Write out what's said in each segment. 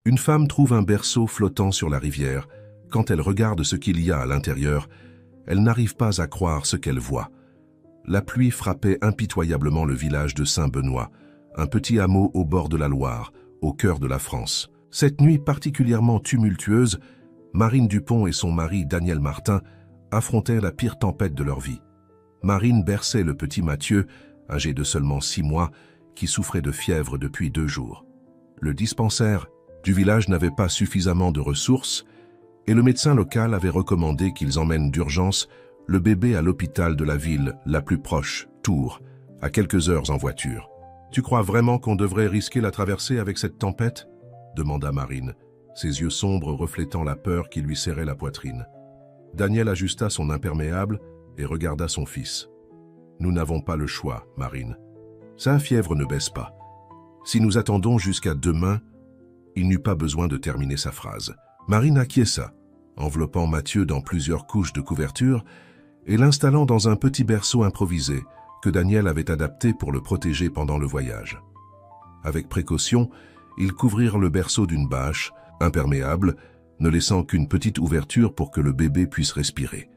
Une femme trouve un berceau flottant sur la rivière. Quand elle regarde ce qu'il y a à l'intérieur, elle n'arrive pas à croire ce qu'elle voit. La pluie frappait impitoyablement le village de Saint-Benoît, un petit hameau au bord de la Loire, au cœur de la France. Cette nuit particulièrement tumultueuse, Marine Dupont et son mari Daniel Martin affrontaient la pire tempête de leur vie. Marine berçait le petit Mathieu, âgé de seulement 6 mois, qui souffrait de fièvre depuis 2 jours. Le dispensaire du village n'avait pas suffisamment de ressources et le médecin local avait recommandé qu'ils emmènent d'urgence le bébé à l'hôpital de la ville la plus proche, Tours, à quelques heures en voiture. « Tu crois vraiment qu'on devrait risquer la traversée avec cette tempête ?» demanda Marine, ses yeux sombres reflétant la peur qui lui serrait la poitrine. Daniel ajusta son imperméable et regarda son fils. « Nous n'avons pas le choix, Marine. Sa fièvre ne baisse pas. Si nous attendons jusqu'à demain, il n'eut pas besoin de terminer sa phrase. Marine acquiesça, enveloppant Mathieu dans plusieurs couches de couverture et l'installant dans un petit berceau improvisé que Daniel avait adapté pour le protéger pendant le voyage. Avec précaution, ils couvrirent le berceau d'une bâche, imperméable, ne laissant qu'une petite ouverture pour que le bébé puisse respirer.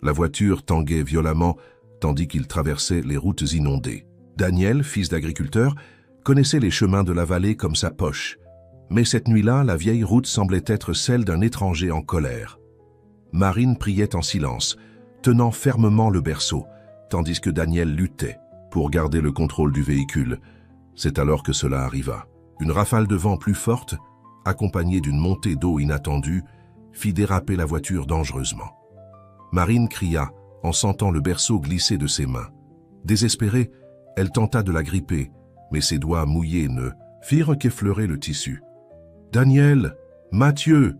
La voiture tanguait violemment tandis qu'ils traversaient les routes inondées. Daniel, fils d'agriculteur, connaissait les chemins de la vallée comme sa poche. Mais cette nuit-là, la vieille route semblait être celle d'un étranger en colère. Marine priait en silence, tenant fermement le berceau, tandis que Daniel luttait pour garder le contrôle du véhicule. C'est alors que cela arriva. Une rafale de vent plus forte, accompagnée d'une montée d'eau inattendue, fit déraper la voiture dangereusement. Marine cria en sentant le berceau glisser de ses mains. Désespérée, elle tenta de la gripper, mais ses doigts mouillés ne firent qu'effleurer le tissu. « Daniel! Mathieu !»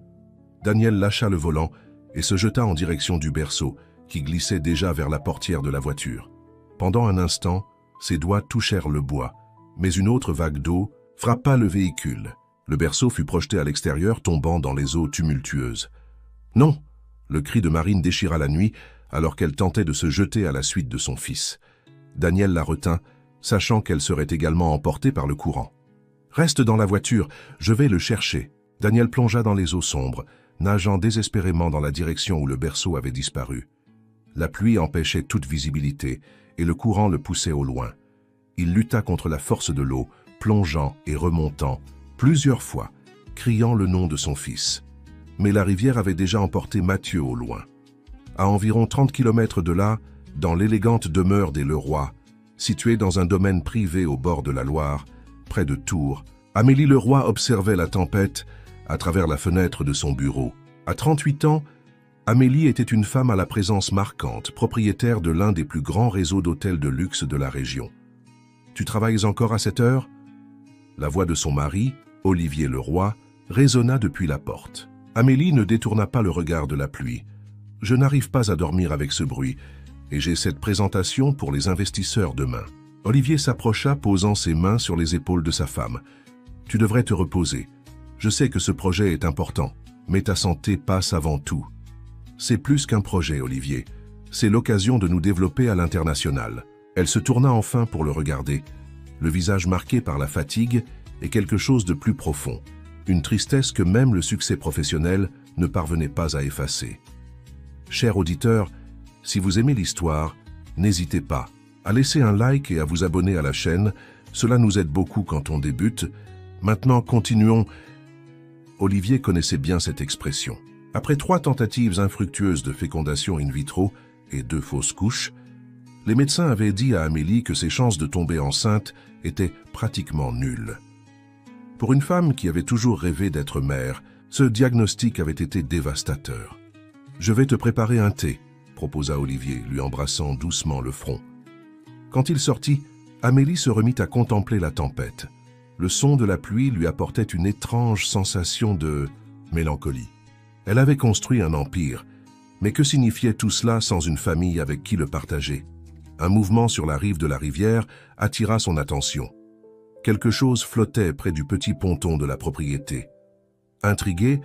Daniel lâcha le volant et se jeta en direction du berceau, qui glissait déjà vers la portière de la voiture. Pendant un instant, ses doigts touchèrent le bois, mais une autre vague d'eau frappa le véhicule. Le berceau fut projeté à l'extérieur, tombant dans les eaux tumultueuses. « Non !» Le cri de Marine déchira la nuit, alors qu'elle tentait de se jeter à la suite de son fils. Daniel la retint, sachant qu'elle serait également emportée par le courant. « Reste dans la voiture, je vais le chercher. » Daniel plongea dans les eaux sombres, nageant désespérément dans la direction où le berceau avait disparu. La pluie empêchait toute visibilité et le courant le poussait au loin. Il lutta contre la force de l'eau, plongeant et remontant, plusieurs fois, criant le nom de son fils. Mais la rivière avait déjà emporté Mathieu au loin. À environ 30 km de là, dans l'élégante demeure des Leroy, située dans un domaine privé au bord de la Loire, près de Tours, Amélie Leroy observait la tempête à travers la fenêtre de son bureau. À 38 ans, Amélie était une femme à la présence marquante, propriétaire de l'un des plus grands réseaux d'hôtels de luxe de la région. « Tu travailles encore à cette heure ?» La voix de son mari, Olivier Leroy, résonna depuis la porte. Amélie ne détourna pas le regard de la pluie. « Je n'arrive pas à dormir avec ce bruit, et j'ai cette présentation pour les investisseurs demain. » Olivier s'approcha, posant ses mains sur les épaules de sa femme. « Tu devrais te reposer. Je sais que ce projet est important, mais ta santé passe avant tout. » C'est plus qu'un projet, Olivier. C'est l'occasion de nous développer à l'international. Elle se tourna enfin pour le regarder, le visage marqué par la fatigue et quelque chose de plus profond, une tristesse que même le succès professionnel ne parvenait pas à effacer. Chers auditeurs, si vous aimez l'histoire, n'hésitez pas à laisser un like et à vous abonner à la chaîne. Cela nous aide beaucoup quand on débute. Maintenant, continuons. Olivier connaissait bien cette expression. Après 3 tentatives infructueuses de fécondation in vitro et 2 fausses couches, les médecins avaient dit à Amélie que ses chances de tomber enceinte étaient pratiquement nulles. Pour une femme qui avait toujours rêvé d'être mère, ce diagnostic avait été dévastateur. « Je vais te préparer un thé », proposa Olivier, lui embrassant doucement le front. Quand il sortit, Amélie se remit à contempler la tempête. Le son de la pluie lui apportait une étrange sensation de mélancolie. Elle avait construit un empire, mais que signifiait tout cela sans une famille avec qui le partager? Un mouvement sur la rive de la rivière attira son attention. Quelque chose flottait près du petit ponton de la propriété. Intriguée,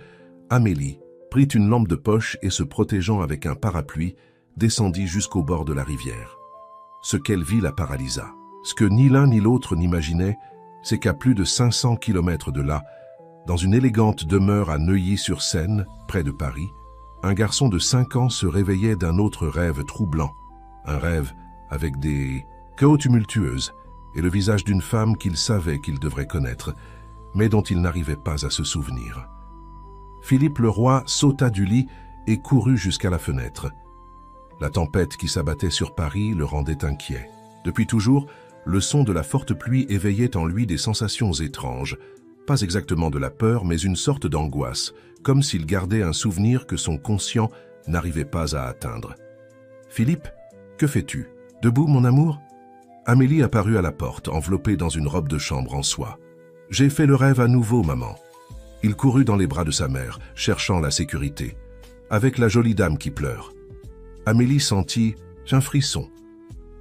Amélie prit une lampe de poche et se protégeant avec un parapluie, descendit jusqu'au bord de la rivière. Ce qu'elle vit la paralysa. Ce que ni l'un ni l'autre n'imaginaient, c'est qu'à plus de 500 km de là, Dans une élégante demeure à Neuilly-sur-Seine, près de Paris, un garçon de 5 ans se réveillait d'un autre rêve troublant. Un rêve avec des chaos tumultueuses et le visage d'une femme qu'il savait qu'il devrait connaître, mais dont il n'arrivait pas à se souvenir. Philippe le Roi sauta du lit et courut jusqu'à la fenêtre. La tempête qui s'abattait sur Paris le rendait inquiet. Depuis toujours, le son de la forte pluie éveillait en lui des sensations étranges, pas exactement de la peur, mais une sorte d'angoisse, comme s'il gardait un souvenir que son conscient n'arrivait pas à atteindre. « Philippe, que fais-tu? Debout, mon amour ?» Amélie apparut à la porte, enveloppée dans une robe de chambre en soie. « J'ai fait le rêve à nouveau, maman. » Il courut dans les bras de sa mère, cherchant la sécurité, avec la jolie dame qui pleure. Amélie sentit un frisson.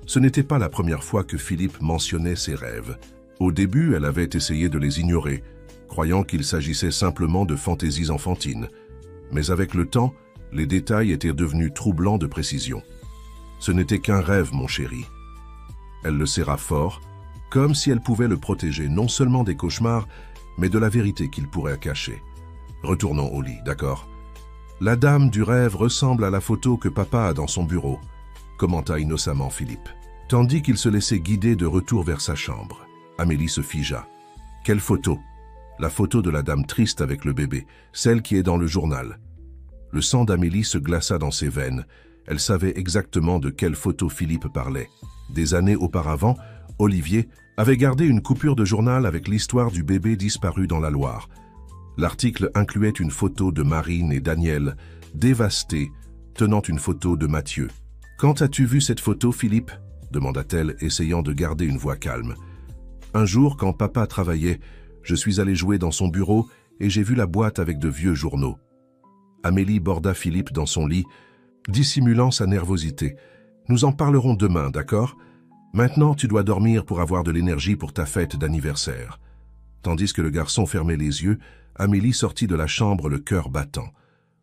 Ce n'était pas la première fois que Philippe mentionnait ses rêves. Au début, elle avait essayé de les ignorer, croyant qu'il s'agissait simplement de fantaisies enfantines. Mais avec le temps, les détails étaient devenus troublants de précision. Ce n'était qu'un rêve, mon chéri. Elle le serra fort, comme si elle pouvait le protéger non seulement des cauchemars, mais de la vérité qu'il pourrait cacher. Retournons au lit, d'accord? La dame du rêve ressemble à la photo que papa a dans son bureau, commenta innocemment Philippe, tandis qu'il se laissait guider de retour vers sa chambre. Amélie se figea. Quelle photo? La photo de la dame triste avec le bébé, celle qui est dans le journal. Le sang d'Amélie se glaça dans ses veines. Elle savait exactement de quelle photo Philippe parlait. Des années auparavant, Olivier avait gardé une coupure de journal avec l'histoire du bébé disparu dans la Loire. L'article incluait une photo de Marine et Daniel, dévastés, tenant une photo de Mathieu. « Quand as-tu vu cette photo, Philippe ?» demanda-t-elle, essayant de garder une voix calme. « Un jour, quand papa travaillait, je suis allé jouer dans son bureau et j'ai vu la boîte avec de vieux journaux. » Amélie borda Philippe dans son lit, dissimulant sa nervosité. « Nous en parlerons demain, d'accord? Maintenant, tu dois dormir pour avoir de l'énergie pour ta fête d'anniversaire. » Tandis que le garçon fermait les yeux, Amélie sortit de la chambre le cœur battant.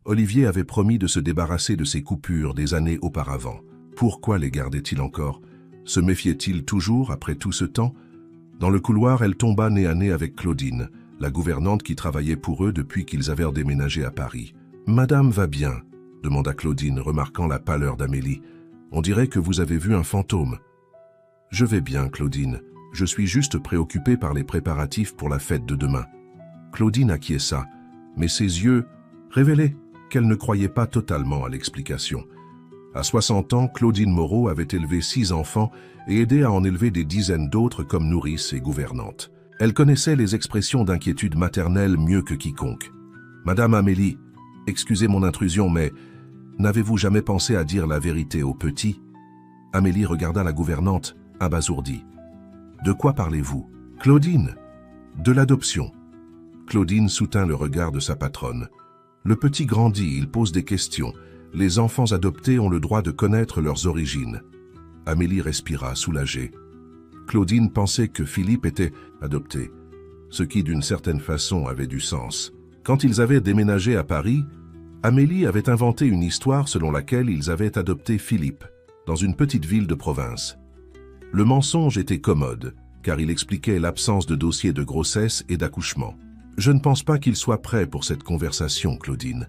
Olivier avait promis de se débarrasser de ses coupures des années auparavant. Pourquoi les gardait-il encore? Se méfiait-il toujours après tout ce temps? Dans le couloir, elle tomba nez à nez avec Claudine, la gouvernante qui travaillait pour eux depuis qu'ils avaient déménagé à Paris. « Madame va bien ?» demanda Claudine, remarquant la pâleur d'Amélie. « On dirait que vous avez vu un fantôme. »« Je vais bien, Claudine. Je suis juste préoccupée par les préparatifs pour la fête de demain. » Claudine acquiesça, mais ses yeux révélaient qu'elle ne croyait pas totalement à l'explication. À 60 ans, Claudine Moreau avait élevé 6 enfants et aidé à en élever des dizaines d'autres comme nourrice et gouvernante. Elle connaissait les expressions d'inquiétude maternelle mieux que quiconque. « Madame Amélie, excusez mon intrusion, mais n'avez-vous jamais pensé à dire la vérité aux petits ?» Amélie regarda la gouvernante, abasourdie. « De quoi parlez-vous ?»« Claudine, de l'adoption. » Claudine soutint le regard de sa patronne. « Le petit grandit, il pose des questions. Les enfants adoptés ont le droit de connaître leurs origines. » Amélie respira, soulagée. Claudine pensait que Philippe était adopté, ce qui d'une certaine façon avait du sens. Quand ils avaient déménagé à Paris, Amélie avait inventé une histoire selon laquelle ils avaient adopté Philippe, dans une petite ville de province. Le mensonge était commode, car il expliquait l'absence de dossier de grossesse et d'accouchement. « Je ne pense pas qu'il soit prêt pour cette conversation, Claudine.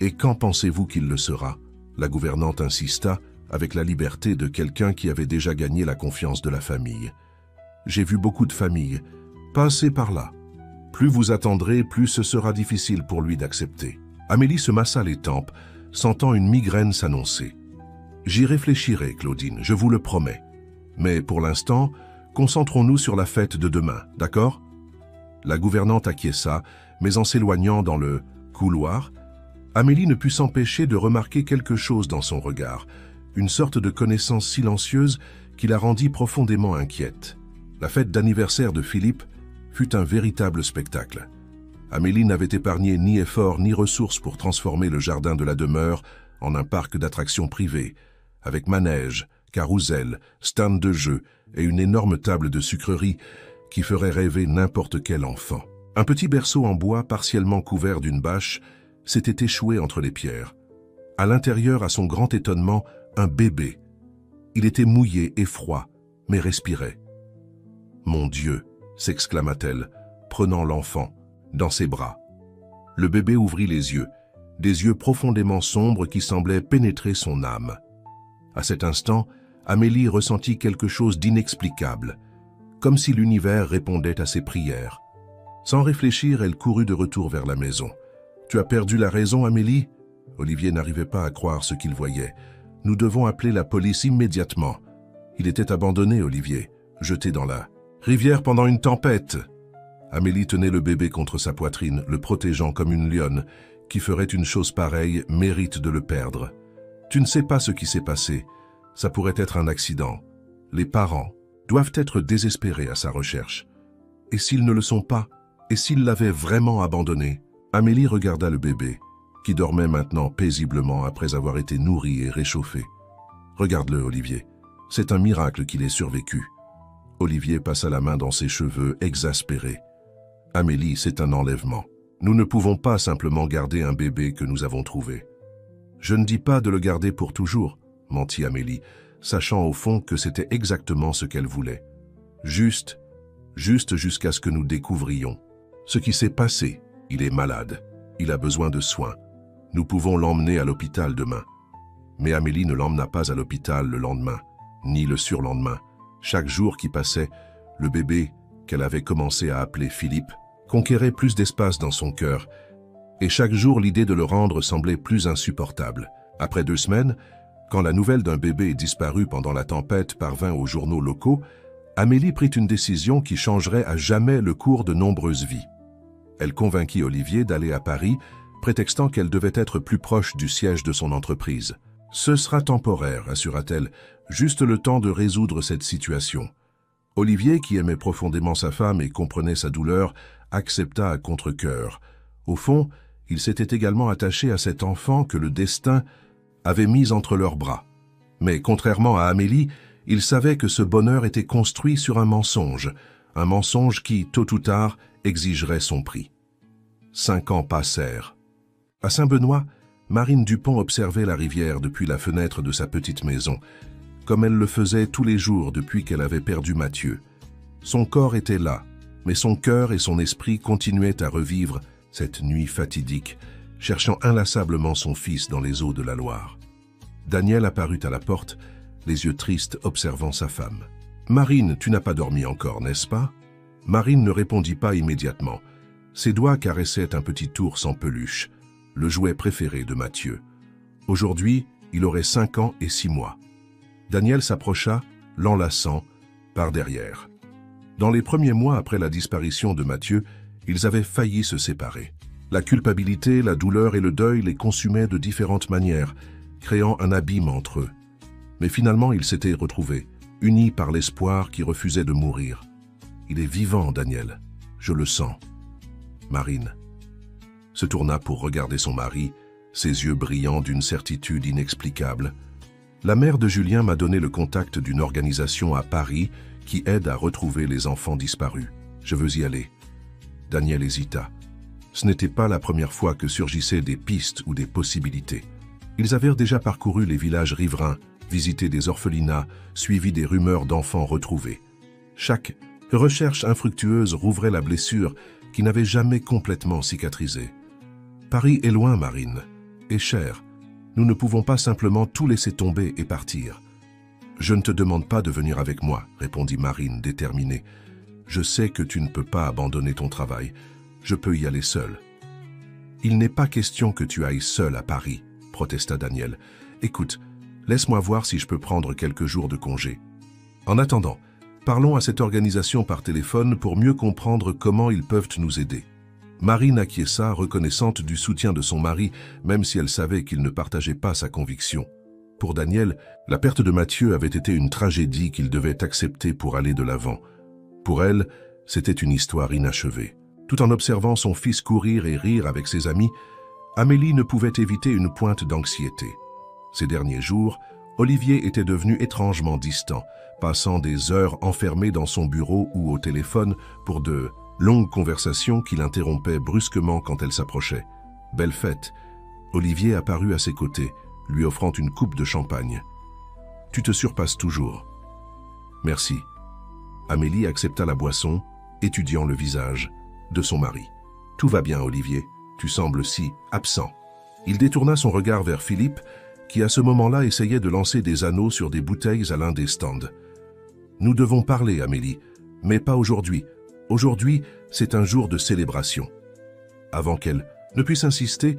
Et quand pensez-vous qu'il le sera ?» La gouvernante insista, avec la liberté de quelqu'un qui avait déjà gagné la confiance de la famille. « J'ai vu beaucoup de familles. Passez par là. Plus vous attendrez, plus ce sera difficile pour lui d'accepter. » Amélie se massa les tempes, sentant une migraine s'annoncer. « J'y réfléchirai, Claudine, je vous le promets. Mais pour l'instant, concentrons-nous sur la fête de demain, d'accord ?» La gouvernante acquiesça, mais en s'éloignant dans le couloir, Amélie ne put s'empêcher de remarquer quelque chose dans son regard, une sorte de connaissance silencieuse qui la rendit profondément inquiète. La fête d'anniversaire de Philippe fut un véritable spectacle. Amélie n'avait épargné ni effort ni ressources pour transformer le jardin de la demeure en un parc d'attractions privées, avec manège, carrousel, stand de jeux et une énorme table de sucreries qui ferait rêver n'importe quel enfant. Un petit berceau en bois partiellement couvert d'une bâche s'était échoué entre les pierres. À l'intérieur, à son grand étonnement, un bébé. Il était mouillé et froid, mais respirait. « Mon Dieu !» s'exclama-t-elle, prenant l'enfant. dans ses bras. Le bébé ouvrit les yeux, des yeux profondément sombres qui semblaient pénétrer son âme. À cet instant, Amélie ressentit quelque chose d'inexplicable, comme si l'univers répondait à ses prières. Sans réfléchir, elle courut de retour vers la maison. « Tu as perdu la raison, Amélie ?» Olivier n'arrivait pas à croire ce qu'il voyait. « Nous devons appeler la police immédiatement. » Il était abandonné, Olivier, jeté dans la rivière pendant une tempête. Amélie tenait le bébé contre sa poitrine, le protégeant comme une lionne. Qui ferait une chose pareille mérite de le perdre. Tu ne sais pas ce qui s'est passé. Ça pourrait être un accident. Les parents doivent être désespérés à sa recherche. Et s'ils ne le sont pas? Et s'ils l'avaient vraiment abandonné? Amélie regarda le bébé, qui dormait maintenant paisiblement après avoir été nourri et réchauffé. Regarde-le, Olivier. C'est un miracle qu'il ait survécu. Olivier passa la main dans ses cheveux, exaspéré. Amélie, c'est un enlèvement. Nous ne pouvons pas simplement garder un bébé que nous avons trouvé. Je ne dis pas de le garder pour toujours, mentit Amélie, sachant au fond que c'était exactement ce qu'elle voulait. Juste jusqu'à ce que nous découvrions. Ce qui s'est passé, il est malade, il a besoin de soins. Nous pouvons l'emmener à l'hôpital demain. Mais Amélie ne l'emmena pas à l'hôpital le lendemain, ni le surlendemain. Chaque jour qui passait, le bébé, qu'elle avait commencé à appeler Philippe, conquérait plus d'espace dans son cœur, et chaque jour l'idée de le rendre semblait plus insupportable. Après 2 semaines, quand la nouvelle d'un bébé disparu pendant la tempête parvint aux journaux locaux, Amélie prit une décision qui changerait à jamais le cours de nombreuses vies. Elle convainquit Olivier d'aller à Paris, prétextant qu'elle devait être plus proche du siège de son entreprise. « Ce sera temporaire », assura-t-elle, « juste le temps de résoudre cette situation. » Olivier, qui aimait profondément sa femme et comprenait sa douleur, accepta à contre-cœur. Au fond, il s'était également attaché à cet enfant que le destin avait mis entre leurs bras. Mais contrairement à Amélie, il savait que ce bonheur était construit sur un mensonge qui, tôt ou tard, exigerait son prix. 5 ans passèrent. À Saint-Benoît, Marine Dupont observait la rivière depuis la fenêtre de sa petite maison, comme elle le faisait tous les jours depuis qu'elle avait perdu Mathieu. Son corps était là, mais son cœur et son esprit continuaient à revivre cette nuit fatidique, cherchant inlassablement son fils dans les eaux de la Loire. Daniel apparut à la porte, les yeux tristes observant sa femme. « Marine, tu n'as pas dormi encore, n'est-ce pas ?» Marine ne répondit pas immédiatement. Ses doigts caressaient un petit ours en peluche, le jouet préféré de Mathieu. Aujourd'hui, il aurait 5 ans et 6 mois. Daniel s'approcha, l'enlaçant, par derrière. Dans les premiers mois après la disparition de Mathieu, ils avaient failli se séparer. La culpabilité, la douleur et le deuil les consumaient de différentes manières, créant un abîme entre eux. Mais finalement, ils s'étaient retrouvés, unis par l'espoir qui refusait de mourir. « Il est vivant, Daniel. Je le sens. » Marine se tourna pour regarder son mari, ses yeux brillants d'une certitude inexplicable. « La mère de Julien m'a donné le contact d'une organisation à Paris qui aide à retrouver les enfants disparus. Je veux y aller. » Daniel hésita. Ce n'était pas la première fois que surgissaient des pistes ou des possibilités. Ils avaient déjà parcouru les villages riverains, visité des orphelinats, suivi des rumeurs d'enfants retrouvés. Chaque recherche infructueuse rouvrait la blessure qui n'avait jamais complètement cicatrisé. Paris est loin, Marine, et cher. Nous ne pouvons pas simplement tout laisser tomber et partir. « Je ne te demande pas de venir avec moi, » répondit Marine, déterminée. « Je sais que tu ne peux pas abandonner ton travail. Je peux y aller seule. »« Il n'est pas question que tu ailles seule à Paris, » protesta Daniel. « Écoute, laisse-moi voir si je peux prendre quelques jours de congé. En attendant, parlons à cette organisation par téléphone pour mieux comprendre comment ils peuvent nous aider. » Marine acquiesça, reconnaissante du soutien de son mari, même si elle savait qu'il ne partageait pas sa conviction. Pour Daniel, la perte de Mathieu avait été une tragédie qu'il devait accepter pour aller de l'avant. Pour elle, c'était une histoire inachevée. Tout en observant son fils courir et rire avec ses amis, Amélie ne pouvait éviter une pointe d'anxiété. Ces derniers jours, Olivier était devenu étrangement distant, passant des heures enfermé dans son bureau ou au téléphone pour de longues conversations qu'il interrompait brusquement quand elle s'approchait. Belle fête. Olivier apparut à ses côtés, lui offrant une coupe de champagne. « Tu te surpasses toujours. »« Merci. » Amélie accepta la boisson, étudiant le visage de son mari. « Tout va bien, Olivier. Tu sembles si absent. Il détourna son regard vers Philippe, qui à ce moment-là essayait de lancer des anneaux sur des bouteilles à l'un des stands. Nous devons parler, Amélie, mais pas aujourd'hui. Aujourd'hui, c'est un jour de célébration. Avant qu'elle ne puisse insister,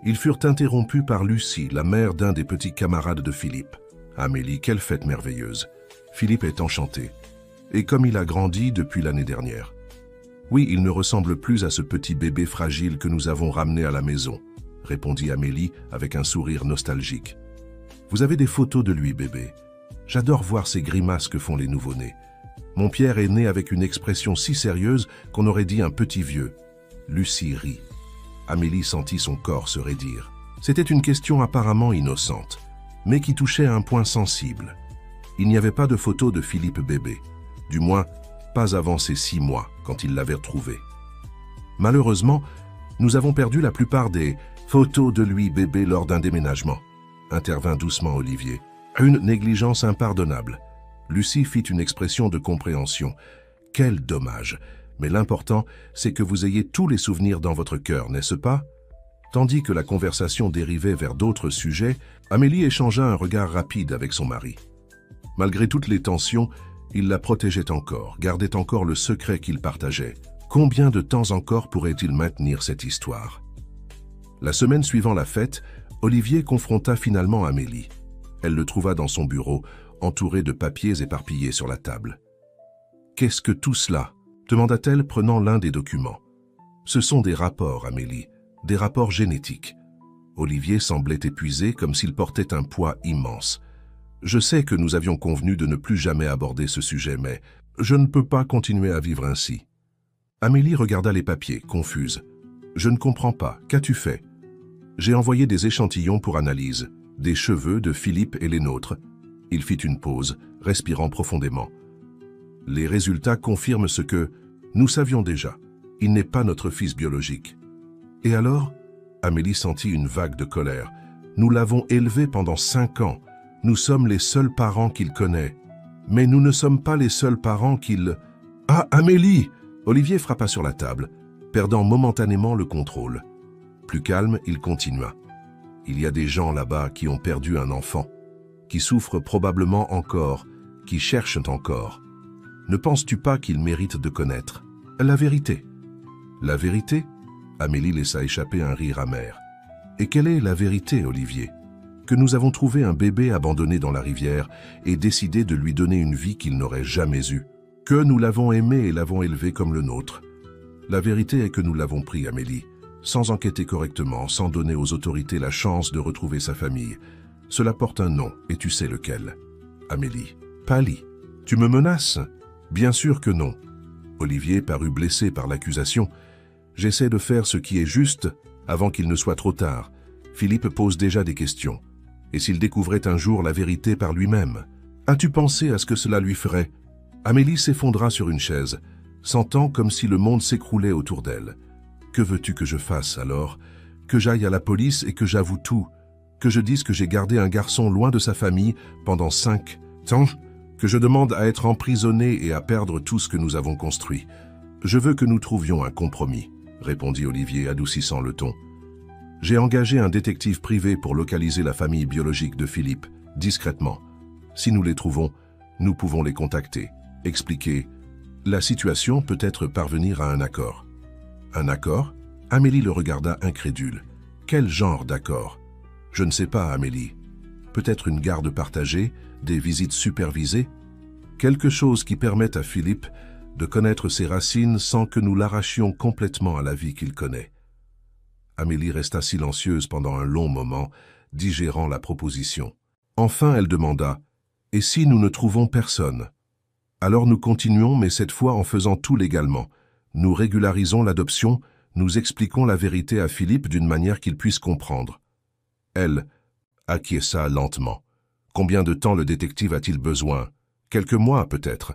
ils furent interrompus par Lucie, la mère d'un des petits camarades de Philippe. Amélie, quelle fête merveilleuse. Philippe est enchanté. Et comme il a grandi depuis l'année dernière. Oui, il ne ressemble plus à ce petit bébé fragile que nous avons ramené à la maison, répondit Amélie avec un sourire nostalgique. Vous avez des photos de lui, bébé. J'adore voir ces grimaces que font les nouveau-nés. Mon Pierre est né avec une expression si sérieuse qu'on aurait dit un petit vieux. Lucie rit. Amélie sentit son corps se raidir. C'était une question apparemment innocente, mais qui touchait à un point sensible. Il n'y avait pas de photo de Philippe bébé. Du moins, pas avant ses 6 mois, quand il l'avait retrouvé. Malheureusement, nous avons perdu la plupart des photos de lui bébé lors d'un déménagement, intervint doucement Olivier. Une négligence impardonnable. Lucie fit une expression de compréhension. Quel dommage! Mais l'important, c'est que vous ayez tous les souvenirs dans votre cœur, n'est-ce pas? Tandis que la conversation dérivait vers d'autres sujets, Amélie échangea un regard rapide avec son mari. Malgré toutes les tensions, il la protégeait encore, gardait encore le secret qu'il partageait. Combien de temps encore pourrait-il maintenir cette histoire? La semaine suivant la fête, Olivier confronta finalement Amélie. Elle le trouva dans son bureau, entouré de papiers éparpillés sur la table. « Qu'est-ce que tout cela ?» demanda-t-elle, prenant l'un des documents. « Ce sont des rapports, Amélie, des rapports génétiques. » Olivier semblait épuisé, comme s'il portait un poids immense. « Je sais que nous avions convenu de ne plus jamais aborder ce sujet, mais je ne peux pas continuer à vivre ainsi. » Amélie regarda les papiers, confuse. « Je ne comprends pas. Qu'as-tu fait ?»« J'ai envoyé des échantillons pour analyse, des cheveux de Philippe et les nôtres. » Il fit une pause, respirant profondément. « Les résultats confirment ce que nous savions déjà. Il n'est pas notre fils biologique. » « Et alors ?» Amélie sentit une vague de colère. « Nous l'avons élevé pendant 5 ans. Nous sommes les seuls parents qu'il connaît. Mais nous ne sommes pas les seuls parents qu'il... » « Ah, Amélie !» Olivier frappa sur la table, perdant momentanément le contrôle. Plus calme, il continua. « Il y a des gens là-bas qui ont perdu un enfant, qui souffrent probablement encore, qui cherchent encore. Ne penses-tu pas qu'ils méritent de connaître la vérité ?» « La vérité ?» Amélie laissa échapper un rire amer. « Et quelle est la vérité, Olivier ? Que nous avons trouvé un bébé abandonné dans la rivière et décidé de lui donner une vie qu'il n'aurait jamais eue. Que nous l'avons aimé et l'avons élevé comme le nôtre. La vérité est que nous l'avons pris, Amélie, sans enquêter correctement, sans donner aux autorités la chance de retrouver sa famille. Cela porte un nom, et tu sais lequel. Amélie. Pâlit. Tu me menaces? Bien sûr que non. Olivier parut blessé par l'accusation. J'essaie de faire ce qui est juste avant qu'il ne soit trop tard. Philippe pose déjà des questions. Et s'il découvrait un jour la vérité par lui-même? As-tu pensé à ce que cela lui ferait? Amélie s'effondra sur une chaise, sentant comme si le monde s'écroulait autour d'elle. Que veux-tu que je fasse alors? Que j'aille à la police et que j'avoue tout? Que je dise que j'ai gardé un garçon loin de sa famille pendant 5 ans? Que je demande à être emprisonné et à perdre tout ce que nous avons construit? Je veux que nous trouvions un compromis, répondit Olivier, adoucissant le ton. J'ai engagé un détective privé pour localiser la famille biologique de Philippe, discrètement. Si nous les trouvons, nous pouvons les contacter, expliquer. La situation peut être parvenir à un accord. Un accord? Amélie le regarda incrédule. Quel genre d'accord? Je ne sais pas, Amélie. Peut-être une garde partagée, des visites supervisées? Quelque chose qui permette à Philippe de connaître ses racines sans que nous l'arrachions complètement à la vie qu'il connaît. Amélie resta silencieuse pendant un long moment, digérant la proposition. Enfin, elle demanda « Et si nous ne trouvons personne ?» Alors nous continuons, mais cette fois en faisant tout légalement. Nous régularisons l'adoption, nous expliquons la vérité à Philippe d'une manière qu'il puisse comprendre. Elle acquiesça lentement. Combien de temps le détective a-t-il besoin? Quelques mois peut-être.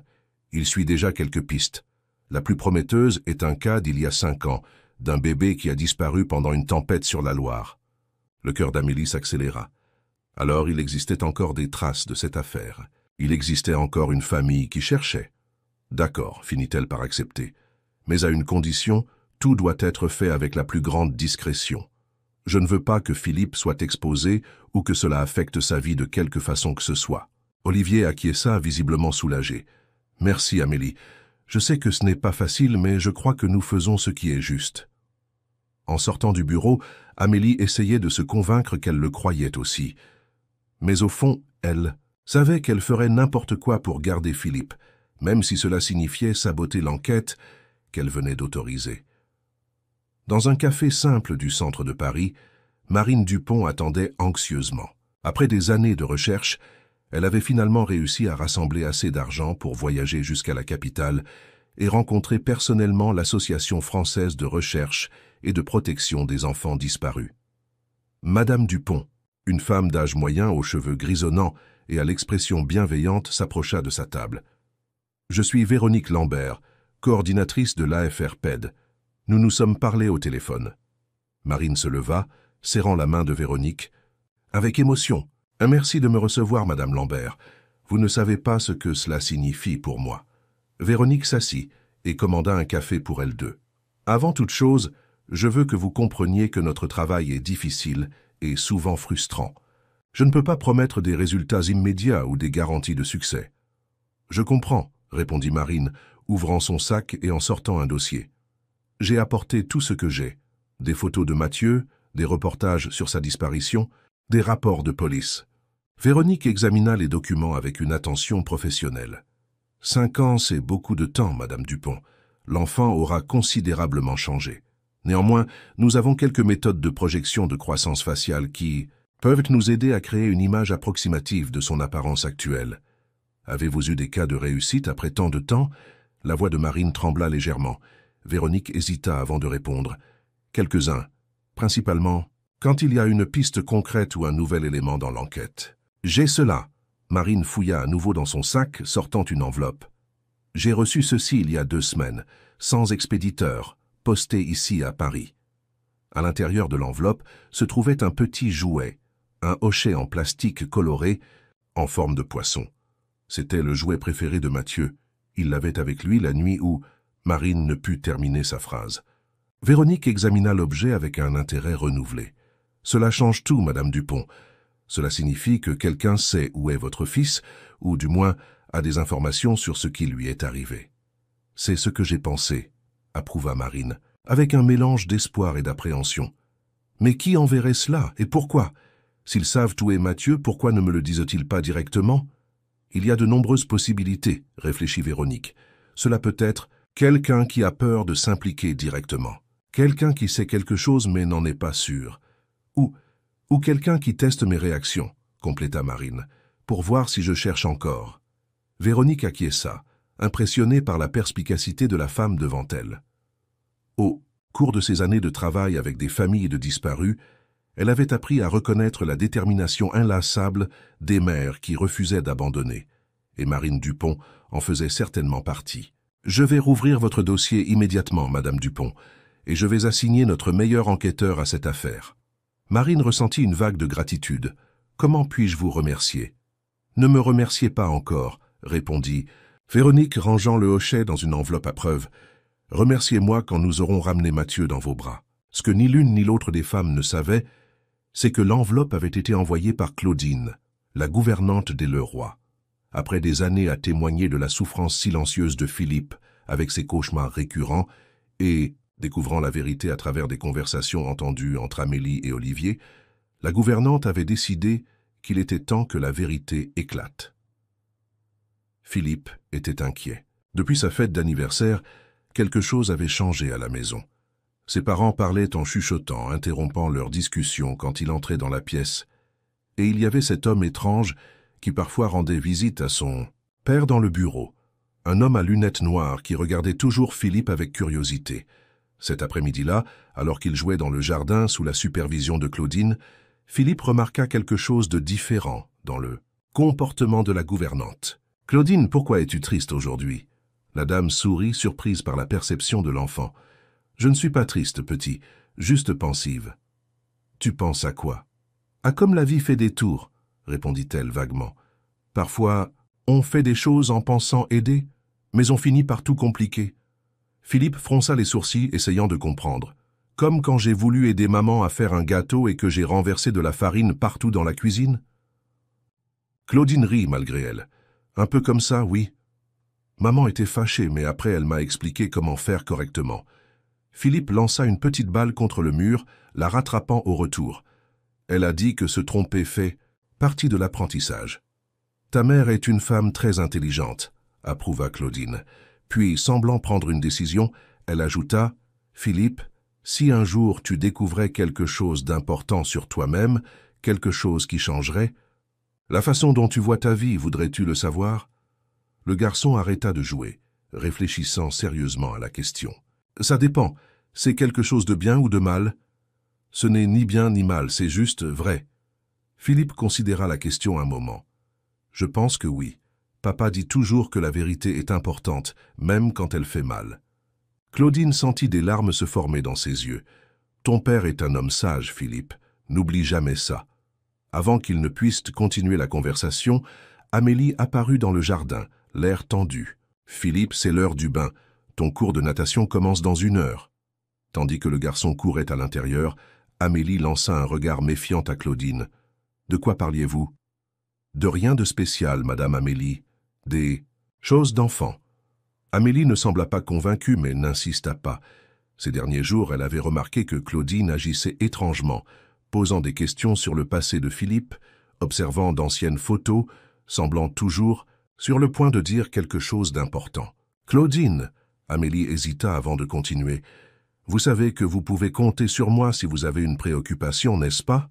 Il suit déjà quelques pistes. La plus prometteuse est un cas d'il y a 5 ans, d'un bébé qui a disparu pendant une tempête sur la Loire. Le cœur d'Amélie s'accéléra. Alors il existait encore des traces de cette affaire. Il existait encore une famille qui cherchait. D'accord, finit-elle par accepter. Mais à une condition, Tout doit être fait avec la plus grande discrétion. Je ne veux pas que Philippe soit exposé ou que cela affecte sa vie de quelque façon que ce soit. » Olivier acquiesça, visiblement soulagé. « Merci, Amélie. Je sais que ce n'est pas facile, mais je crois que nous faisons ce qui est juste. » En sortant du bureau, Amélie essayait de se convaincre qu'elle le croyait aussi. Mais au fond, elle savait qu'elle ferait n'importe quoi pour garder Philippe, même si cela signifiait saboter l'enquête qu'elle venait d'autoriser. Dans un café simple du centre de Paris, Marine Dupont attendait anxieusement. Après des années de recherche, elle avait finalement réussi à rassembler assez d'argent pour voyager jusqu'à la capitale et rencontrer personnellement l'Association française de recherche et de protection des enfants disparus. Madame Dupont, une femme d'âge moyen aux cheveux grisonnants et à l'expression bienveillante, s'approcha de sa table. « Je suis Véronique Lambert, coordinatrice de l'AFR-PED. Nous nous sommes parlé au téléphone. » Marine se leva, serrant la main de Véronique. Avec émotion. « Un merci de me recevoir, Madame Lambert. Vous ne savez pas ce que cela signifie pour moi. » Véronique s'assit et commanda un café pour elles deux. « Avant toute chose, je veux que vous compreniez que notre travail est difficile et souvent frustrant. Je ne peux pas promettre des résultats immédiats ou des garanties de succès. »« Je comprends, » répondit Marine, ouvrant son sac et en sortant un dossier. « J'ai apporté tout ce que j'ai. Des photos de Mathieu, des reportages sur sa disparition, des rapports de police. » Véronique examina les documents avec une attention professionnelle. « 5 ans, c'est beaucoup de temps, Madame Dupont. L'enfant aura considérablement changé. Néanmoins, nous avons quelques méthodes de projection de croissance faciale qui peuvent nous aider à créer une image approximative de son apparence actuelle. Avez-vous eu des cas de réussite après tant de temps ?» La voix de Marine trembla légèrement. Véronique hésita avant de répondre. « Quelques-uns. Principalement, quand il y a une piste concrète ou un nouvel élément dans l'enquête. »« J'ai cela. » Marine fouilla à nouveau dans son sac, sortant une enveloppe. « J'ai reçu ceci il y a 2 semaines, sans expéditeur, posté ici à Paris. » À l'intérieur de l'enveloppe se trouvait un petit jouet, un hochet en plastique coloré, en forme de poisson. C'était le jouet préféré de Mathieu. Il l'avait avec lui la nuit où Marine ne put terminer sa phrase. Véronique examina l'objet avec un intérêt renouvelé. « Cela change tout, Madame Dupont. Cela signifie que quelqu'un sait où est votre fils, ou du moins a des informations sur ce qui lui est arrivé. »« C'est ce que j'ai pensé, » approuva Marine, avec un mélange d'espoir et d'appréhension. « Mais qui enverrait cela, et pourquoi? S'ils savent où est Mathieu, pourquoi ne me le disent-ils pas directement? » « Il y a de nombreuses possibilités, » réfléchit Véronique. « Cela peut être quelqu'un qui a peur de s'impliquer directement. Quelqu'un qui sait quelque chose mais n'en est pas sûr. Ou quelqu'un qui teste mes réactions, » compléta Marine, « pour voir si je cherche encore. » Véronique acquiesça, impressionnée par la perspicacité de la femme devant elle. Au cours de ses années de travail avec des familles de disparus, elle avait appris à reconnaître la détermination inlassable des mères qui refusaient d'abandonner, et Marine Dupont en faisait certainement partie. « Je vais rouvrir votre dossier immédiatement, Madame Dupont, et je vais assigner notre meilleur enquêteur à cette affaire. » Marine ressentit une vague de gratitude. « Comment puis-je vous remercier ?»« Ne me remerciez pas encore, » répondit Véronique, rangeant le hochet dans une enveloppe à preuve. « Remerciez-moi quand nous aurons ramené Mathieu dans vos bras. » Ce que ni l'une ni l'autre des femmes ne savaient, c'est que l'enveloppe avait été envoyée par Claudine, la gouvernante des Leroy. Après des années à témoigner de la souffrance silencieuse de Philippe avec ses cauchemars récurrents et découvrant la vérité à travers des conversations entendues entre Amélie et Olivier, la gouvernante avait décidé qu'il était temps que la vérité éclate. Philippe était inquiet. Depuis sa fête d'anniversaire, quelque chose avait changé à la maison. Ses parents parlaient en chuchotant, interrompant leur discussion quand il entrait dans la pièce. Et il y avait cet homme étrange qui parfois rendait visite à son père dans le bureau, un homme à lunettes noires qui regardait toujours Philippe avec curiosité. Cet après-midi-là, alors qu'il jouait dans le jardin sous la supervision de Claudine, Philippe remarqua quelque chose de différent dans le comportement de la gouvernante. « Claudine, pourquoi es-tu triste aujourd'hui ?» La dame sourit, surprise par la perception de l'enfant. « Je ne suis pas triste, petit, juste pensive. »« Tu penses à quoi ?»« À comme la vie fait des tours, » répondit-elle vaguement. « Parfois, on fait des choses en pensant aider, mais on finit par tout compliquer. » Philippe fronça les sourcils, essayant de comprendre. Comme quand j'ai voulu aider maman à faire un gâteau et que j'ai renversé de la farine partout dans la cuisine? Claudine rit malgré elle. Un peu comme ça, oui. Maman était fâchée, mais après elle m'a expliqué comment faire correctement. Philippe lança une petite balle contre le mur, la rattrapant au retour. Elle a dit que se tromper fait partie de l'apprentissage. Ta mère est une femme très intelligente, approuva Claudine. Puis, semblant prendre une décision, elle ajouta « Philippe, si un jour tu découvrais quelque chose d'important sur toi-même, quelque chose qui changerait, la façon dont tu vois ta vie, voudrais-tu le savoir ?» Le garçon arrêta de jouer, réfléchissant sérieusement à la question. « Ça dépend. C'est quelque chose de bien ou de mal ?»« Ce n'est ni bien ni mal, c'est juste vrai. » Philippe considéra la question un moment. « Je pense que oui. Papa dit toujours que la vérité est importante, même quand elle fait mal. » Claudine sentit des larmes se former dans ses yeux. « Ton père est un homme sage, Philippe. N'oublie jamais ça. » Avant qu'il ne puisse continuer la conversation, Amélie apparut dans le jardin, l'air tendu. « Philippe, c'est l'heure du bain. Ton cours de natation commence dans 1 heure. » Tandis que le garçon courait à l'intérieur, Amélie lança un regard méfiant à Claudine. « De quoi parliez-vous ?»« De rien de spécial, Madame Amélie. Des choses d'enfant. » Amélie ne sembla pas convaincue, mais n'insista pas. Ces derniers jours, elle avait remarqué que Claudine agissait étrangement, posant des questions sur le passé de Philippe, observant d'anciennes photos, semblant toujours sur le point de dire quelque chose d'important. « Claudine !» Amélie hésita avant de continuer. « Vous savez que vous pouvez compter sur moi si vous avez une préoccupation, n'est-ce pas?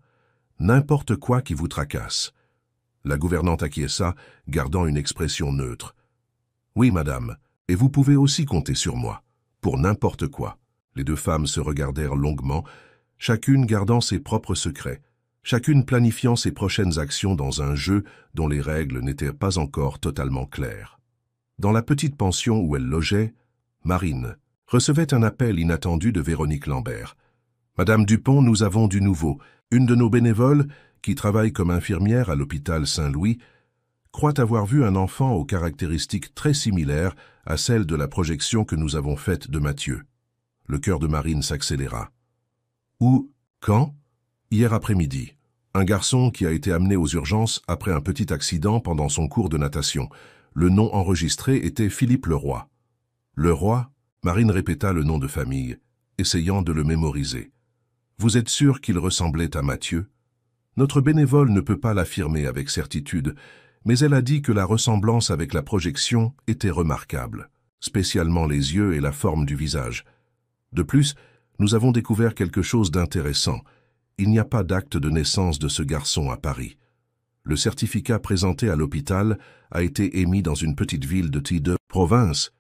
N'importe quoi qui vous tracasse. » La gouvernante acquiesça, gardant une expression neutre. « Oui, madame, et vous pouvez aussi compter sur moi, pour n'importe quoi. » Les deux femmes se regardèrent longuement, chacune gardant ses propres secrets, chacune planifiant ses prochaines actions dans un jeu dont les règles n'étaient pas encore totalement claires. Dans la petite pension où elle logeait, Marine recevait un appel inattendu de Véronique Lambert. « Madame Dupont, nous avons du nouveau. Une de nos bénévoles, qui travaille comme infirmière à l'hôpital Saint-Louis, croit avoir vu un enfant aux caractéristiques très similaires à celles de la projection que nous avons faite de Mathieu. » Le cœur de Marine s'accéléra. « Où? Quand? » ?»« Hier après-midi. Un garçon qui a été amené aux urgences après un petit accident pendant son cours de natation. Le nom enregistré était Philippe Leroy. » « Leroy ?» Marine répéta le nom de famille, essayant de le mémoriser. « Vous êtes sûr qu'il ressemblait à Mathieu? » Notre bénévole ne peut pas l'affirmer avec certitude, mais elle a dit que la ressemblance avec la projection était remarquable, spécialement les yeux et la forme du visage. De plus, nous avons découvert quelque chose d'intéressant. Il n'y a pas d'acte de naissance de ce garçon à Paris. Le certificat présenté à l'hôpital a été émis dans une petite ville de province,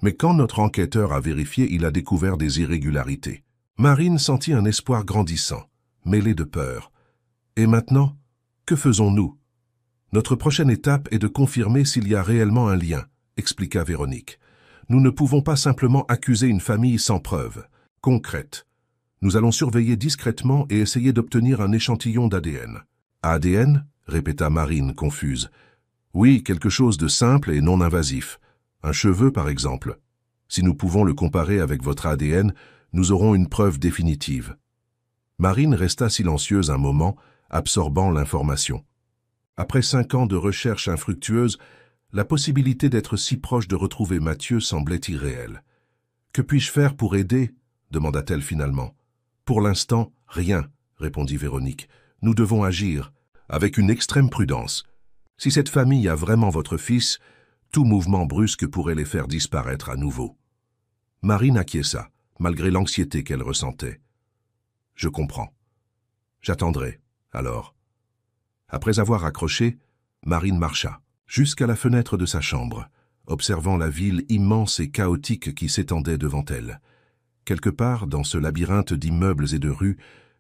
mais quand notre enquêteur a vérifié, il a découvert des irrégularités. Marine sentit un espoir grandissant, mêlé de peur. « Et maintenant, que faisons-nous? » « Notre prochaine étape est de confirmer s'il y a réellement un lien, » expliqua Véronique. « Nous ne pouvons pas simplement accuser une famille sans preuve concrète. Nous allons surveiller discrètement et essayer d'obtenir un échantillon d'ADN. »« ADN » répéta Marine, confuse. « Oui, quelque chose de simple et non invasif. Un cheveu, par exemple. Si nous pouvons le comparer avec votre ADN, nous aurons une preuve définitive. » Marine resta silencieuse un moment, absorbant l'information. Après 5 ans de recherche infructueuse, la possibilité d'être si proche de retrouver Mathieu semblait irréelle. « Que puis-je faire pour aider ?» demanda-t-elle finalement. « Pour l'instant, rien, » répondit Véronique. « Nous devons agir, avec une extrême prudence. Si cette famille a vraiment votre fils, tout mouvement brusque pourrait les faire disparaître à nouveau. » Marine acquiesça, malgré l'anxiété qu'elle ressentait. « Je comprends. J'attendrai, alors. » Après avoir raccroché, Marine marcha jusqu'à la fenêtre de sa chambre, observant la ville immense et chaotique qui s'étendait devant elle. Quelque part, dans ce labyrinthe d'immeubles et de rues,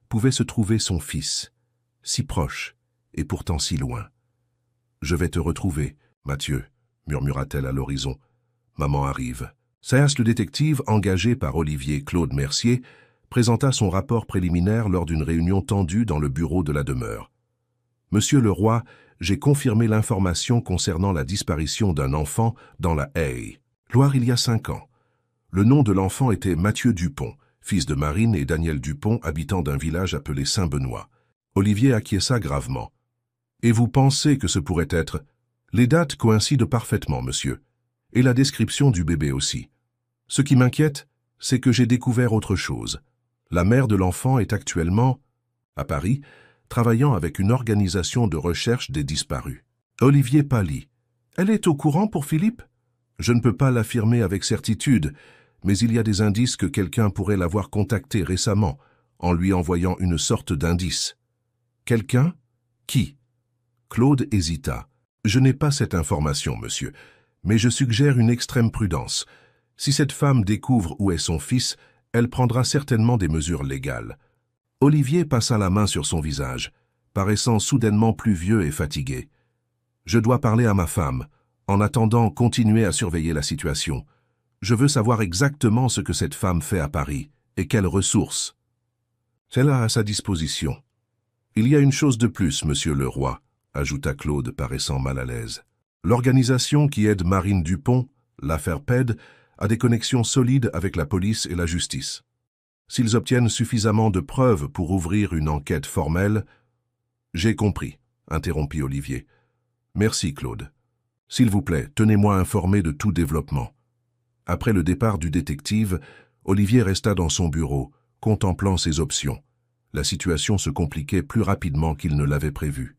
pouvait se trouver son fils, si proche et pourtant si loin. « Je vais te retrouver, Mathieu, » murmura-t-elle à l'horizon. « Maman arrive. » Sayas, le détective, engagé par Olivier Claude Mercier, présenta son rapport préliminaire lors d'une réunion tendue dans le bureau de la demeure. « Monsieur Leroy, j'ai confirmé l'information concernant la disparition d'un enfant dans la Haye, Loire il y a 5 ans. Le nom de l'enfant était Mathieu Dupont, fils de Marine et Daniel Dupont, habitant d'un village appelé Saint-Benoît. Olivier acquiesça gravement. « Et vous pensez que ce pourrait être… » « Les dates coïncident parfaitement, monsieur. Et la description du bébé aussi. Ce qui m'inquiète, c'est que j'ai découvert autre chose. La mère de l'enfant est actuellement, à Paris, travaillant avec une organisation de recherche des disparus. » Olivier pâlit. « Elle est au courant pour Philippe ? Je ne peux pas l'affirmer avec certitude, mais il y a des indices que quelqu'un pourrait l'avoir contacté récemment, en lui envoyant une sorte d'indice. »« Quelqu'un ? Qui ?» Claude hésita. « Je n'ai pas cette information, monsieur, mais je suggère une extrême prudence. Si cette femme découvre où est son fils, elle prendra certainement des mesures légales. » Olivier passa la main sur son visage, paraissant soudainement plus vieux et fatigué. « Je dois parler à ma femme. En attendant, continuez à surveiller la situation. Je veux savoir exactement ce que cette femme fait à Paris et quelles ressources. » Elle a à sa disposition. « Il y a une chose de plus, monsieur le roi, » ajouta Claude, paraissant mal à l'aise. « L'organisation qui aide Marine Dupont, l'affaire PED, a des connexions solides avec la police et la justice. S'ils obtiennent suffisamment de preuves pour ouvrir une enquête formelle… »« J'ai compris, » interrompit Olivier. « Merci, Claude. S'il vous plaît, tenez-moi informé de tout développement. » Après le départ du détective, Olivier resta dans son bureau, contemplant ses options. La situation se compliquait plus rapidement qu'il ne l'avait prévu.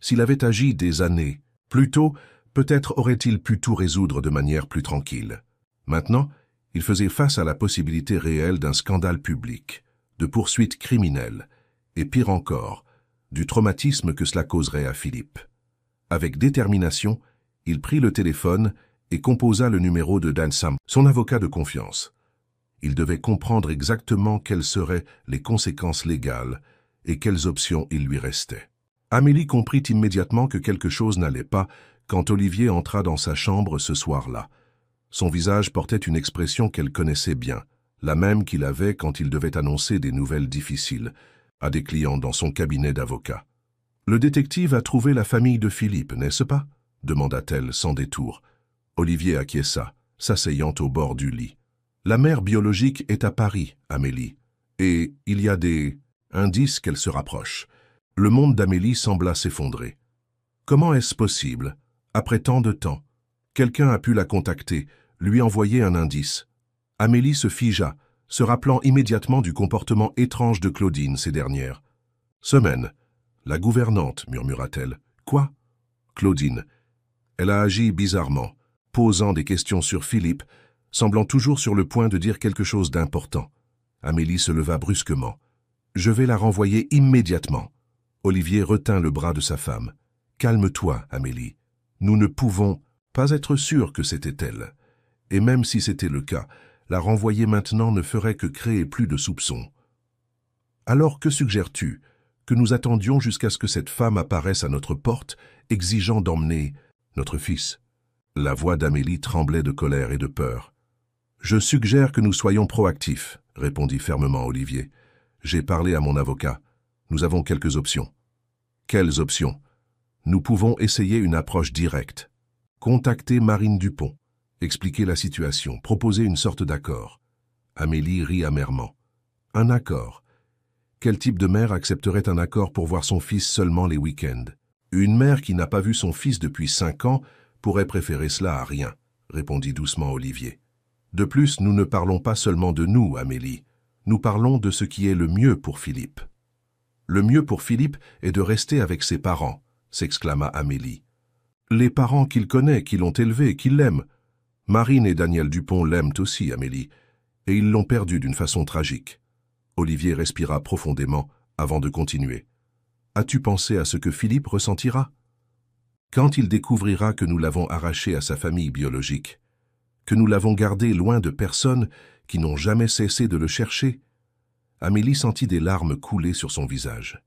S'il avait agi des années plus tôt, peut-être aurait-il pu tout résoudre de manière plus tranquille. Maintenant, il faisait face à la possibilité réelle d'un scandale public, de poursuites criminelles, et pire encore, du traumatisme que cela causerait à Philippe. Avec détermination, il prit le téléphone et composa le numéro de Dan Sam, son avocat de confiance. Il devait comprendre exactement quelles seraient les conséquences légales et quelles options il lui restait. Amélie comprit immédiatement que quelque chose n'allait pas quand Olivier entra dans sa chambre ce soir-là. Son visage portait une expression qu'elle connaissait bien, la même qu'il avait quand il devait annoncer des nouvelles difficiles à des clients dans son cabinet d'avocat. « Le détective a trouvé la famille de Philippe, n'est-ce pas ?» demanda-t-elle sans détour. Olivier acquiesça, s'asseyant au bord du lit. « La mère biologique est à Paris, Amélie, et il y a des indices qu'elle se rapproche. » Le monde d'Amélie sembla s'effondrer. Comment est-ce possible? Après tant de temps, quelqu'un a pu la contacter, lui envoyer un indice. Amélie se figea, se rappelant immédiatement du comportement étrange de Claudine ces dernières semaines. La gouvernante, murmura-t-elle. Quoi? Claudine. Elle a agi bizarrement, posant des questions sur Philippe, semblant toujours sur le point de dire quelque chose d'important. Amélie se leva brusquement. Je vais la renvoyer immédiatement. Olivier retint le bras de sa femme. « Calme-toi, Amélie. Nous ne pouvons pas être sûrs que c'était elle. Et même si c'était le cas, la renvoyer maintenant ne ferait que créer plus de soupçons. Alors que suggères-tu? Que nous attendions jusqu'à ce que cette femme apparaisse à notre porte, exigeant d'emmener notre fils ?» La voix d'Amélie tremblait de colère et de peur. « Je suggère que nous soyons proactifs, » répondit fermement Olivier. « J'ai parlé à mon avocat. Nous avons quelques options. » Quelles options? Nous pouvons essayer une approche directe. Contacter Marine Dupont, expliquer la situation, proposer une sorte d'accord. Amélie rit amèrement. Un accord? Quel type de mère accepterait un accord pour voir son fils seulement les week-ends? Une mère qui n'a pas vu son fils depuis 5 ans pourrait préférer cela à rien, répondit doucement Olivier. De plus, nous ne parlons pas seulement de nous, Amélie. Nous parlons de ce qui est le mieux pour Philippe. Le mieux pour Philippe est de rester avec ses parents, s'exclama Amélie. Les parents qu'il connaît, qui l'ont élevé, qui l'aiment. Marine et Daniel Dupont l'aiment aussi, Amélie, et ils l'ont perdu d'une façon tragique. Olivier respira profondément avant de continuer. As-tu pensé à ce que Philippe ressentira? Quand il découvrira que nous l'avons arraché à sa famille biologique, que nous l'avons gardé loin de personnes qui n'ont jamais cessé de le chercher. Amélie sentit des larmes couler sur son visage.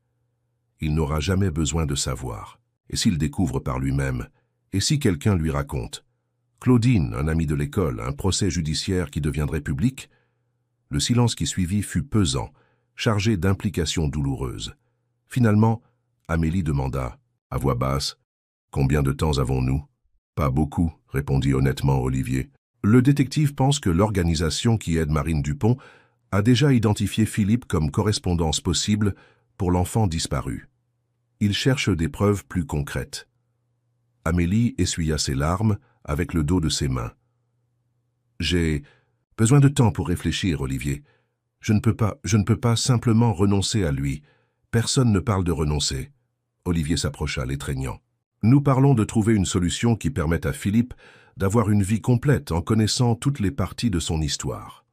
Il n'aura jamais besoin de savoir. Et s'il découvre par lui-même? Et si quelqu'un lui raconte? Claudine, un ami de l'école, un procès judiciaire qui deviendrait public? Le silence qui suivit fut pesant, chargé d'implications douloureuses. Finalement, Amélie demanda, à voix basse, « Combien de temps avons-nous » ? « Pas beaucoup, » répondit honnêtement Olivier. Le détective pense que l'organisation qui aide Marine Dupont a déjà identifié Philippe comme correspondance possible pour l'enfant disparu. Il cherche des preuves plus concrètes. Amélie essuya ses larmes avec le dos de ses mains. « J'ai besoin de temps pour réfléchir, Olivier. Je ne peux pas simplement renoncer à lui. Personne ne parle de renoncer. » Olivier s'approcha, l'étreignant. « Nous parlons de trouver une solution qui permette à Philippe d'avoir une vie complète en connaissant toutes les parties de son histoire. »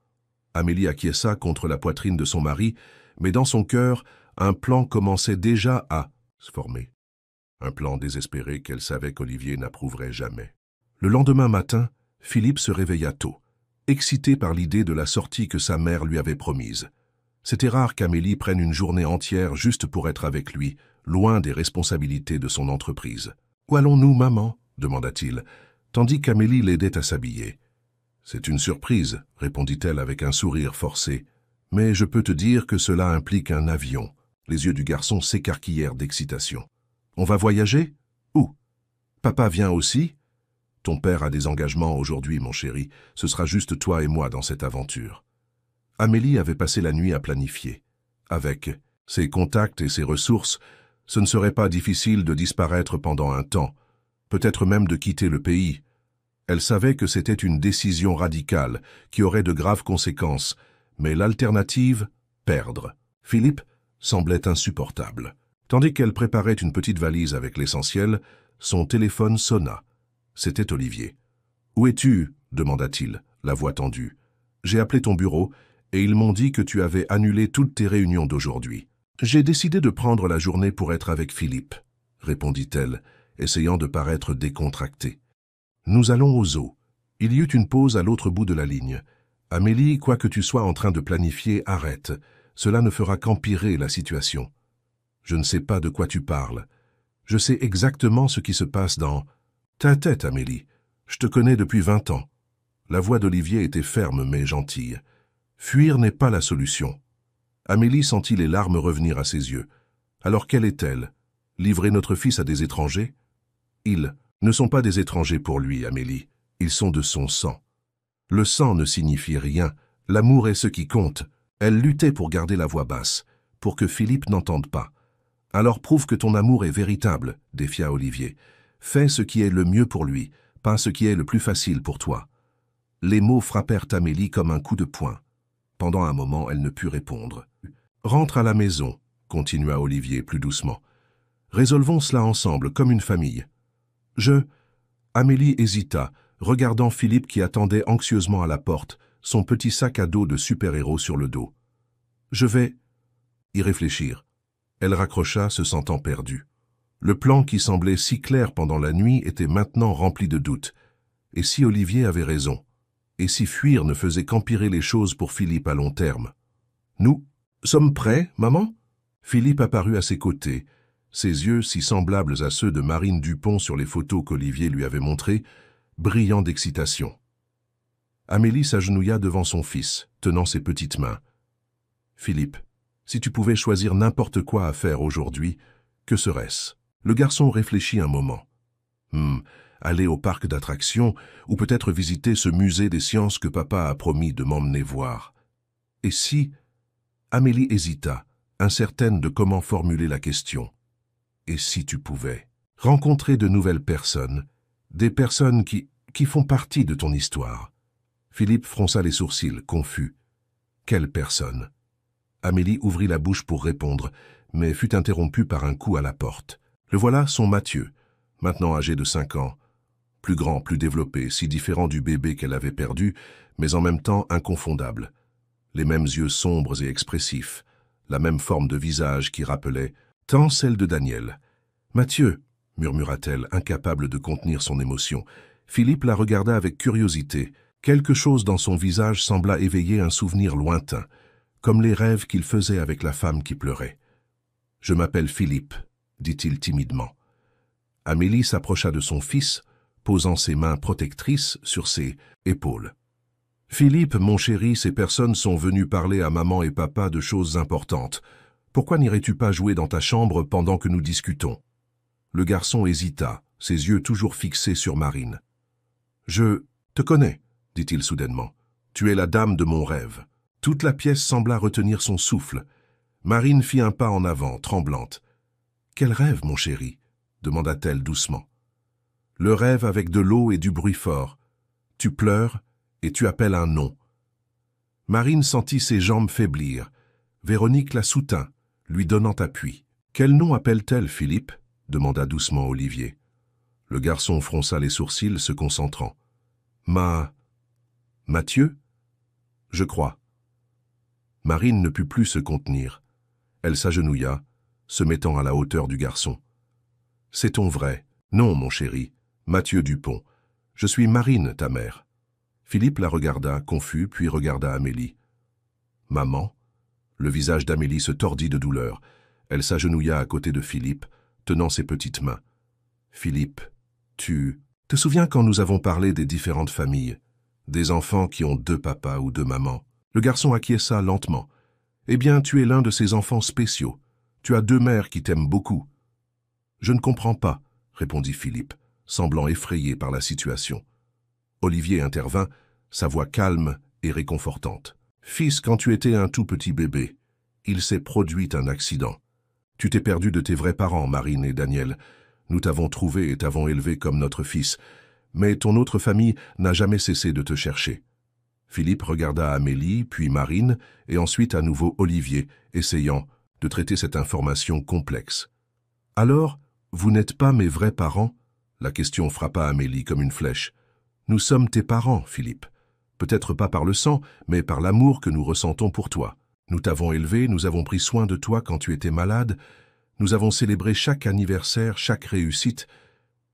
Amélie acquiesça contre la poitrine de son mari, mais dans son cœur, un plan commençait déjà à se former. Un plan désespéré qu'elle savait qu'Olivier n'approuverait jamais. Le lendemain matin, Philippe se réveilla tôt, excité par l'idée de la sortie que sa mère lui avait promise. C'était rare qu'Amélie prenne une journée entière juste pour être avec lui, loin des responsabilités de son entreprise. « Où allons-nous, maman » demanda-t-il, tandis qu'Amélie l'aidait à s'habiller. « C'est une surprise » répondit-elle avec un sourire forcé. « Mais je peux te dire que cela implique un avion. » Les yeux du garçon s'écarquillèrent d'excitation. « On va voyager ? Où ? Papa vient aussi ? Ton père a des engagements aujourd'hui, mon chéri. Ce sera juste toi et moi dans cette aventure. » Amélie avait passé la nuit à planifier. Avec ses contacts et ses ressources, ce ne serait pas difficile de disparaître pendant un temps, peut-être même de quitter le pays. Elle savait que c'était une décision radicale qui aurait de graves conséquences, mais l'alternative, perdre. Philippe semblait insupportable. Tandis qu'elle préparait une petite valise avec l'essentiel, son téléphone sonna. C'était Olivier. « Où es-tu » demanda-t-il, la voix tendue. « J'ai appelé ton bureau et ils m'ont dit que tu avais annulé toutes tes réunions d'aujourd'hui. »« J'ai décidé de prendre la journée pour être avec Philippe, » répondit-elle, essayant de paraître décontractée. « Nous allons au zoo. » Il y eut une pause à l'autre bout de la ligne. « Amélie, quoi que tu sois en train de planifier, arrête. Cela ne fera qu'empirer la situation. »« Je ne sais pas de quoi tu parles. Je sais exactement ce qui se passe dans ta tête, Amélie. Je te connais depuis 20 ans. » La voix d'Olivier était ferme mais gentille. « Fuir n'est pas la solution. » Amélie sentit les larmes revenir à ses yeux. Alors quelle est-elle? Livrer notre fils à des étrangers? Ils ne sont pas des étrangers pour lui, Amélie. Ils sont de son sang. Le sang ne signifie rien. L'amour est ce qui compte. Elle luttait pour garder la voix basse, pour que Philippe n'entende pas. « Alors prouve que ton amour est véritable, » défia Olivier. « Fais ce qui est le mieux pour lui, pas ce qui est le plus facile pour toi. » Les mots frappèrent Amélie comme un coup de poing. Pendant un moment, elle ne put répondre. « Rentre à la maison, » continua Olivier plus doucement. « Résolvons cela ensemble, comme une famille. » Amélie hésita, regardant Philippe qui attendait anxieusement à la porte, son petit sac à dos de super-héros sur le dos. « Je vais y réfléchir. » Elle raccrocha, se sentant perdue. Le plan qui semblait si clair pendant la nuit était maintenant rempli de doutes. Et si Olivier avait raison? Et si fuir ne faisait qu'empirer les choses pour Philippe à long terme? « Nous sommes prêts, maman ?» Philippe apparut à ses côtés, ses yeux si semblables à ceux de Marine Dupont sur les photos qu'Olivier lui avait montrées, brillants d'excitation. Amélie s'agenouilla devant son fils, tenant ses petites mains. « Philippe, si tu pouvais choisir n'importe quoi à faire aujourd'hui, que serait-ce » Le garçon réfléchit un moment. Aller au parc d'attractions ou peut-être visiter ce musée des sciences que papa a promis de m'emmener voir. Et si... Amélie hésita, incertaine de comment formuler la question. Et si tu pouvais rencontrer de nouvelles personnes, des personnes qui font partie de ton histoire? Philippe fronça les sourcils, confus. Quelle personne? Amélie ouvrit la bouche pour répondre, mais fut interrompue par un coup à la porte. Le voilà, son Mathieu, maintenant âgé de 5 ans. Plus grand, plus développé, si différent du bébé qu'elle avait perdu, mais en même temps inconfondable. Les mêmes yeux sombres et expressifs, la même forme de visage qui rappelait tant celle de Daniel. « Mathieu !» murmura-t-elle, incapable de contenir son émotion. Philippe la regarda avec curiosité. Quelque chose dans son visage sembla éveiller un souvenir lointain, comme les rêves qu'il faisait avec la femme qui pleurait. « Je m'appelle Philippe », dit-il timidement. Amélie s'approcha de son fils, posant ses mains protectrices sur ses épaules. « Philippe, mon chéri, ces personnes sont venues parler à maman et papa de choses importantes. Pourquoi n'irais-tu pas jouer dans ta chambre pendant que nous discutons ?» Le garçon hésita, ses yeux toujours fixés sur Marine. « Je te connais. dit-il soudainement. « Tu es la dame de mon rêve. » Toute la pièce sembla retenir son souffle. Marine fit un pas en avant, tremblante. « Quel rêve, mon chéri ?» demanda-t-elle doucement. « Le rêve avec de l'eau et du bruit fort. Tu pleures et tu appelles un nom. » Marine sentit ses jambes faiblir. Véronique la soutint, lui donnant appui. « Quel nom appelle-t-elle, Philippe ?» demanda doucement Olivier. Le garçon fronça les sourcils, se concentrant. « Mathieu ? Je crois. » Marine ne put plus se contenir. Elle s'agenouilla, se mettant à la hauteur du garçon. « C'est ton vrai. Non, mon chéri. Mathieu Dupont. Je suis Marine, ta mère. » Philippe la regarda, confus, puis regarda Amélie. « Maman ?» Le visage d'Amélie se tordit de douleur. Elle s'agenouilla à côté de Philippe, tenant ses petites mains. « Philippe, tu te souviens quand nous avons parlé des différentes familles, des enfants qui ont 2 papas ou 2 mamans ?» Le garçon acquiesça lentement. « Eh bien, tu es l'un de ces enfants spéciaux. Tu as 2 mères qui t'aiment beaucoup. »« Je ne comprends pas, » répondit Philippe, semblant effrayé par la situation. Olivier intervint, sa voix calme et réconfortante. « Fils, quand tu étais un tout petit bébé, il s'est produit un accident. Tu t'es perdu de tes vrais parents, Marine et Daniel. Nous t'avons trouvé et t'avons élevé comme notre fils, mais ton autre famille n'a jamais cessé de te chercher. » Philippe regarda Amélie, puis Marine, et ensuite à nouveau Olivier, essayant de traiter cette information complexe. « Alors, vous n'êtes pas mes vrais parents ?» La question frappa Amélie comme une flèche. « Nous sommes tes parents, Philippe. Peut-être pas par le sang, mais par l'amour que nous ressentons pour toi. Nous t'avons élevé, nous avons pris soin de toi quand tu étais malade, nous avons célébré chaque anniversaire, chaque réussite.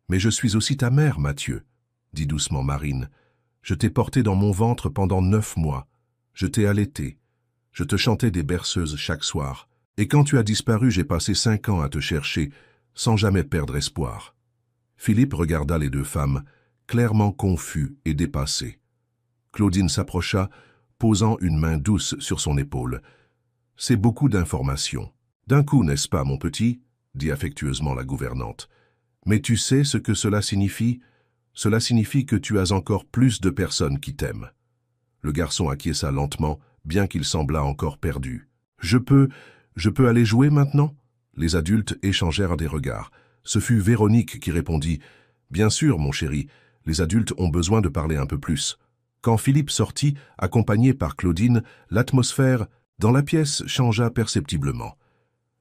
Mais je suis aussi ta mère, Mathieu, » dit doucement Marine. « Je t'ai porté dans mon ventre pendant 9 mois. Je t'ai allaité. Je te chantais des berceuses chaque soir. Et quand tu as disparu, j'ai passé 5 ans à te chercher, sans jamais perdre espoir. » Philippe regarda les 2 femmes, clairement confus et dépassés. Claudine s'approcha, posant une main douce sur son épaule. « C'est beaucoup d'informations. D'un coup, n'est-ce pas, mon petit ?» dit affectueusement la gouvernante. « Mais tu sais ce que cela signifie ? Cela signifie que tu as encore plus de personnes qui t'aiment. » Le garçon acquiesça lentement, bien qu'il semblât encore perdu. « Je peux aller jouer maintenant ?» Les adultes échangèrent des regards. Ce fut Véronique qui répondit « Bien sûr, mon chéri, les adultes ont besoin de parler un peu plus. » Quand Philippe sortit, accompagné par Claudine, l'atmosphère dans la pièce changea perceptiblement.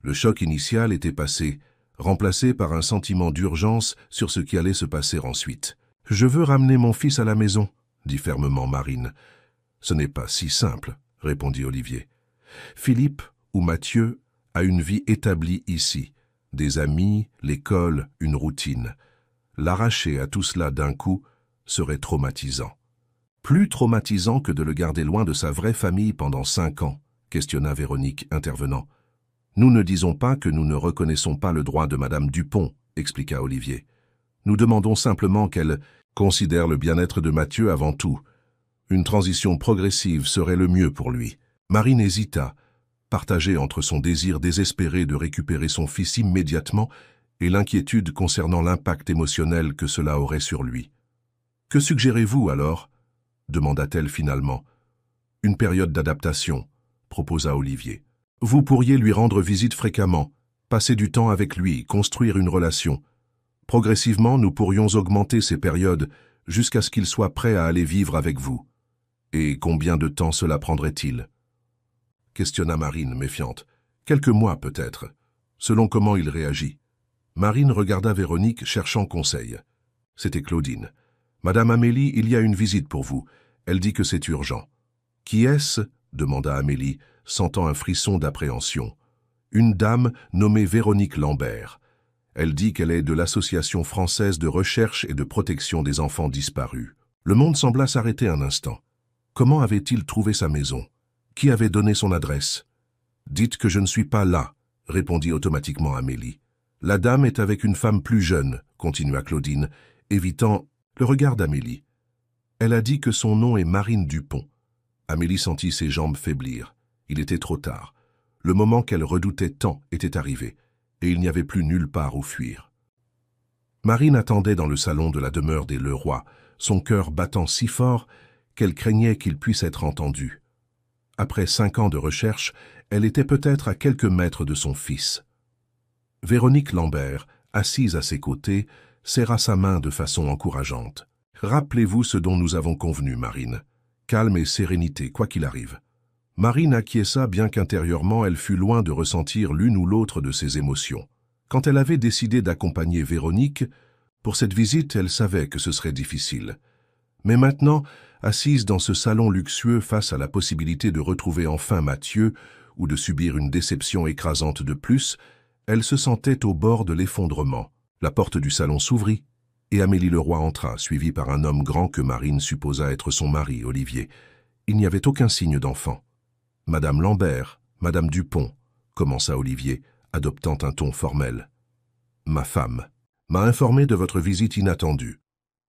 Le choc initial était passé, remplacé par un sentiment d'urgence sur ce qui allait se passer ensuite. « Je veux ramener mon fils à la maison, » dit fermement Marine. « Ce n'est pas si simple, » répondit Olivier. « Philippe, ou Mathieu, a une vie établie ici, des amis, l'école, une routine. L'arracher à tout cela d'un coup serait traumatisant. » « Plus traumatisant que de le garder loin de sa vraie famille pendant 5 ans, » questionna Véronique, intervenant. « Nous ne disons pas que nous ne reconnaissons pas le droit de Madame Dupont, » expliqua Olivier. « Nous demandons simplement qu'elle considère le bien-être de Mathieu avant tout. Une transition progressive serait le mieux pour lui. » Marine hésita, partagée entre son désir désespéré de récupérer son fils immédiatement et l'inquiétude concernant l'impact émotionnel que cela aurait sur lui. « Que suggérez-vous alors ?» demanda-t-elle finalement. « Une période d'adaptation, » proposa Olivier. « Vous pourriez lui rendre visite fréquemment, passer du temps avec lui, construire une relation. Progressivement, nous pourrions augmenter ces périodes jusqu'à ce qu'il soit prêt à aller vivre avec vous. Et combien de temps cela prendrait-il » questionna Marine, méfiante. « Quelques mois peut-être, selon comment il réagit. » Marine regarda Véronique, cherchant conseil. C'était Claudine. « Madame Amélie, il y a une visite pour vous. Elle dit que c'est urgent. »« Qui est-ce » demanda Amélie, sentant un frisson d'appréhension. « Une dame nommée Véronique Lambert. Elle dit qu'elle est de l'Association française de recherche et de protection des enfants disparus. » Le monde sembla s'arrêter un instant. Comment avait-il trouvé sa maison? Qui avait donné son adresse? « Dites que je ne suis pas là, » répondit automatiquement Amélie. « La dame est avec une femme plus jeune, » continua Claudine, évitant le regard d'Amélie. « Elle a dit que son nom est Marine Dupont. » Amélie sentit ses jambes faiblir. Il était trop tard. Le moment qu'elle redoutait tant était arrivé, et il n'y avait plus nulle part où fuir. Marine attendait dans le salon de la demeure des Leroy, son cœur battant si fort qu'elle craignait qu'il puisse être entendu. Après 5 ans de recherche, elle était peut-être à quelques mètres de son fils. Véronique Lambert, assise à ses côtés, serra sa main de façon encourageante. « Rappelez-vous ce dont nous avons convenu, Marine. Calme et sérénité, quoi qu'il arrive. » Marine acquiesça bien qu'intérieurement elle fût loin de ressentir l'une ou l'autre de ses émotions. Quand elle avait décidé d'accompagner Véronique, pour cette visite, elle savait que ce serait difficile. Mais maintenant, assise dans ce salon luxueux face à la possibilité de retrouver enfin Mathieu ou de subir une déception écrasante de plus, elle se sentait au bord de l'effondrement. La porte du salon s'ouvrit et Amélie Leroy entra, suivie par un homme grand que Marine supposa être son mari, Olivier. Il n'y avait aucun signe d'enfant. « Madame Lambert, Madame Dupont », commença Olivier, adoptant un ton formel. « Ma femme m'a informé de votre visite inattendue.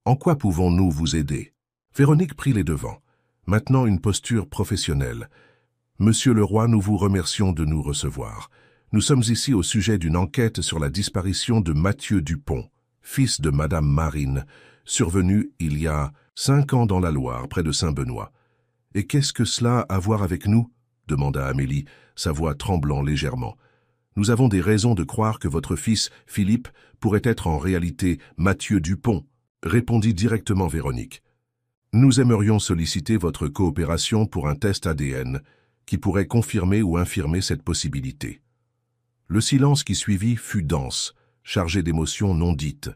En quoi pouvons-nous vous aider ?» Véronique prit les devants. Maintenant une posture professionnelle. « Monsieur Leroy, nous vous remercions de nous recevoir. Nous sommes ici au sujet d'une enquête sur la disparition de Mathieu Dupont, fils de Madame Marine, survenu il y a 5 ans dans la Loire, près de Saint-Benoît. Et qu'est-ce que cela a à voir avec nous ?» demanda Amélie, sa voix tremblant légèrement. « Nous avons des raisons de croire que votre fils, Philippe, pourrait être en réalité Mathieu Dupont, » répondit directement Véronique. « Nous aimerions solliciter votre coopération pour un test ADN qui pourrait confirmer ou infirmer cette possibilité. » Le silence qui suivit fut dense, chargé d'émotions non dites.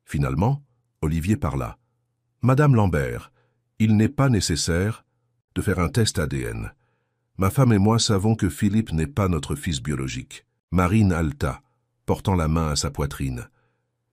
Finalement, Olivier parla. « Madame Lambert, il n'est pas nécessaire de faire un test ADN. Ma femme et moi savons que Philippe n'est pas notre fils biologique. » Marine haleta, portant la main à sa poitrine.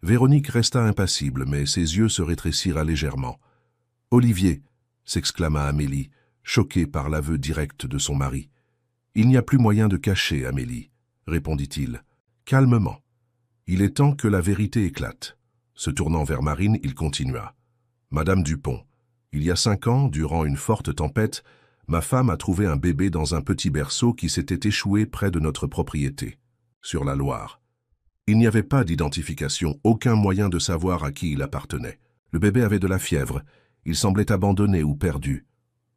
Véronique resta impassible, mais ses yeux se rétrécirent légèrement. « Olivier !» s'exclama Amélie, choquée par l'aveu direct de son mari. « Il n'y a plus moyen de cacher, Amélie, » répondit-il, calmement. « Il est temps que la vérité éclate. » Se tournant vers Marine, il continua. « Madame Dupont, il y a 5 ans, durant une forte tempête, ma femme a trouvé un bébé dans un petit berceau qui s'était échoué près de notre propriété, sur la Loire. Il n'y avait pas d'identification, aucun moyen de savoir à qui il appartenait. Le bébé avait de la fièvre, il semblait abandonné ou perdu.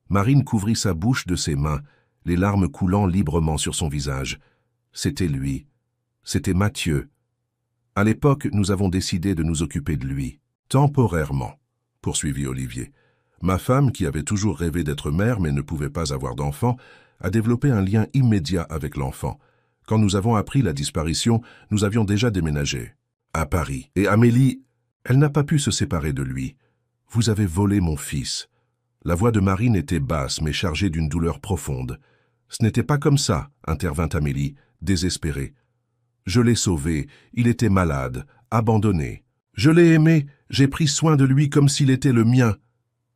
Marine couvrit sa bouche de ses mains, les larmes coulant librement sur son visage. C'était lui. C'était Mathieu. À l'époque, nous avons décidé de nous occuper de lui, temporairement, poursuivit Olivier. Ma femme, qui avait toujours rêvé d'être mère mais ne pouvait pas avoir d'enfant, a développé un lien immédiat avec l'enfant. Quand nous avons appris la disparition, nous avions déjà déménagé à Paris. Et Amélie, elle n'a pas pu se séparer de lui. Vous avez volé mon fils. La voix de Marine était basse mais chargée d'une douleur profonde. Ce n'était pas comme ça, intervint Amélie, désespérée. Je l'ai sauvé, il était malade, abandonné. Je l'ai aimé, j'ai pris soin de lui comme s'il était le mien.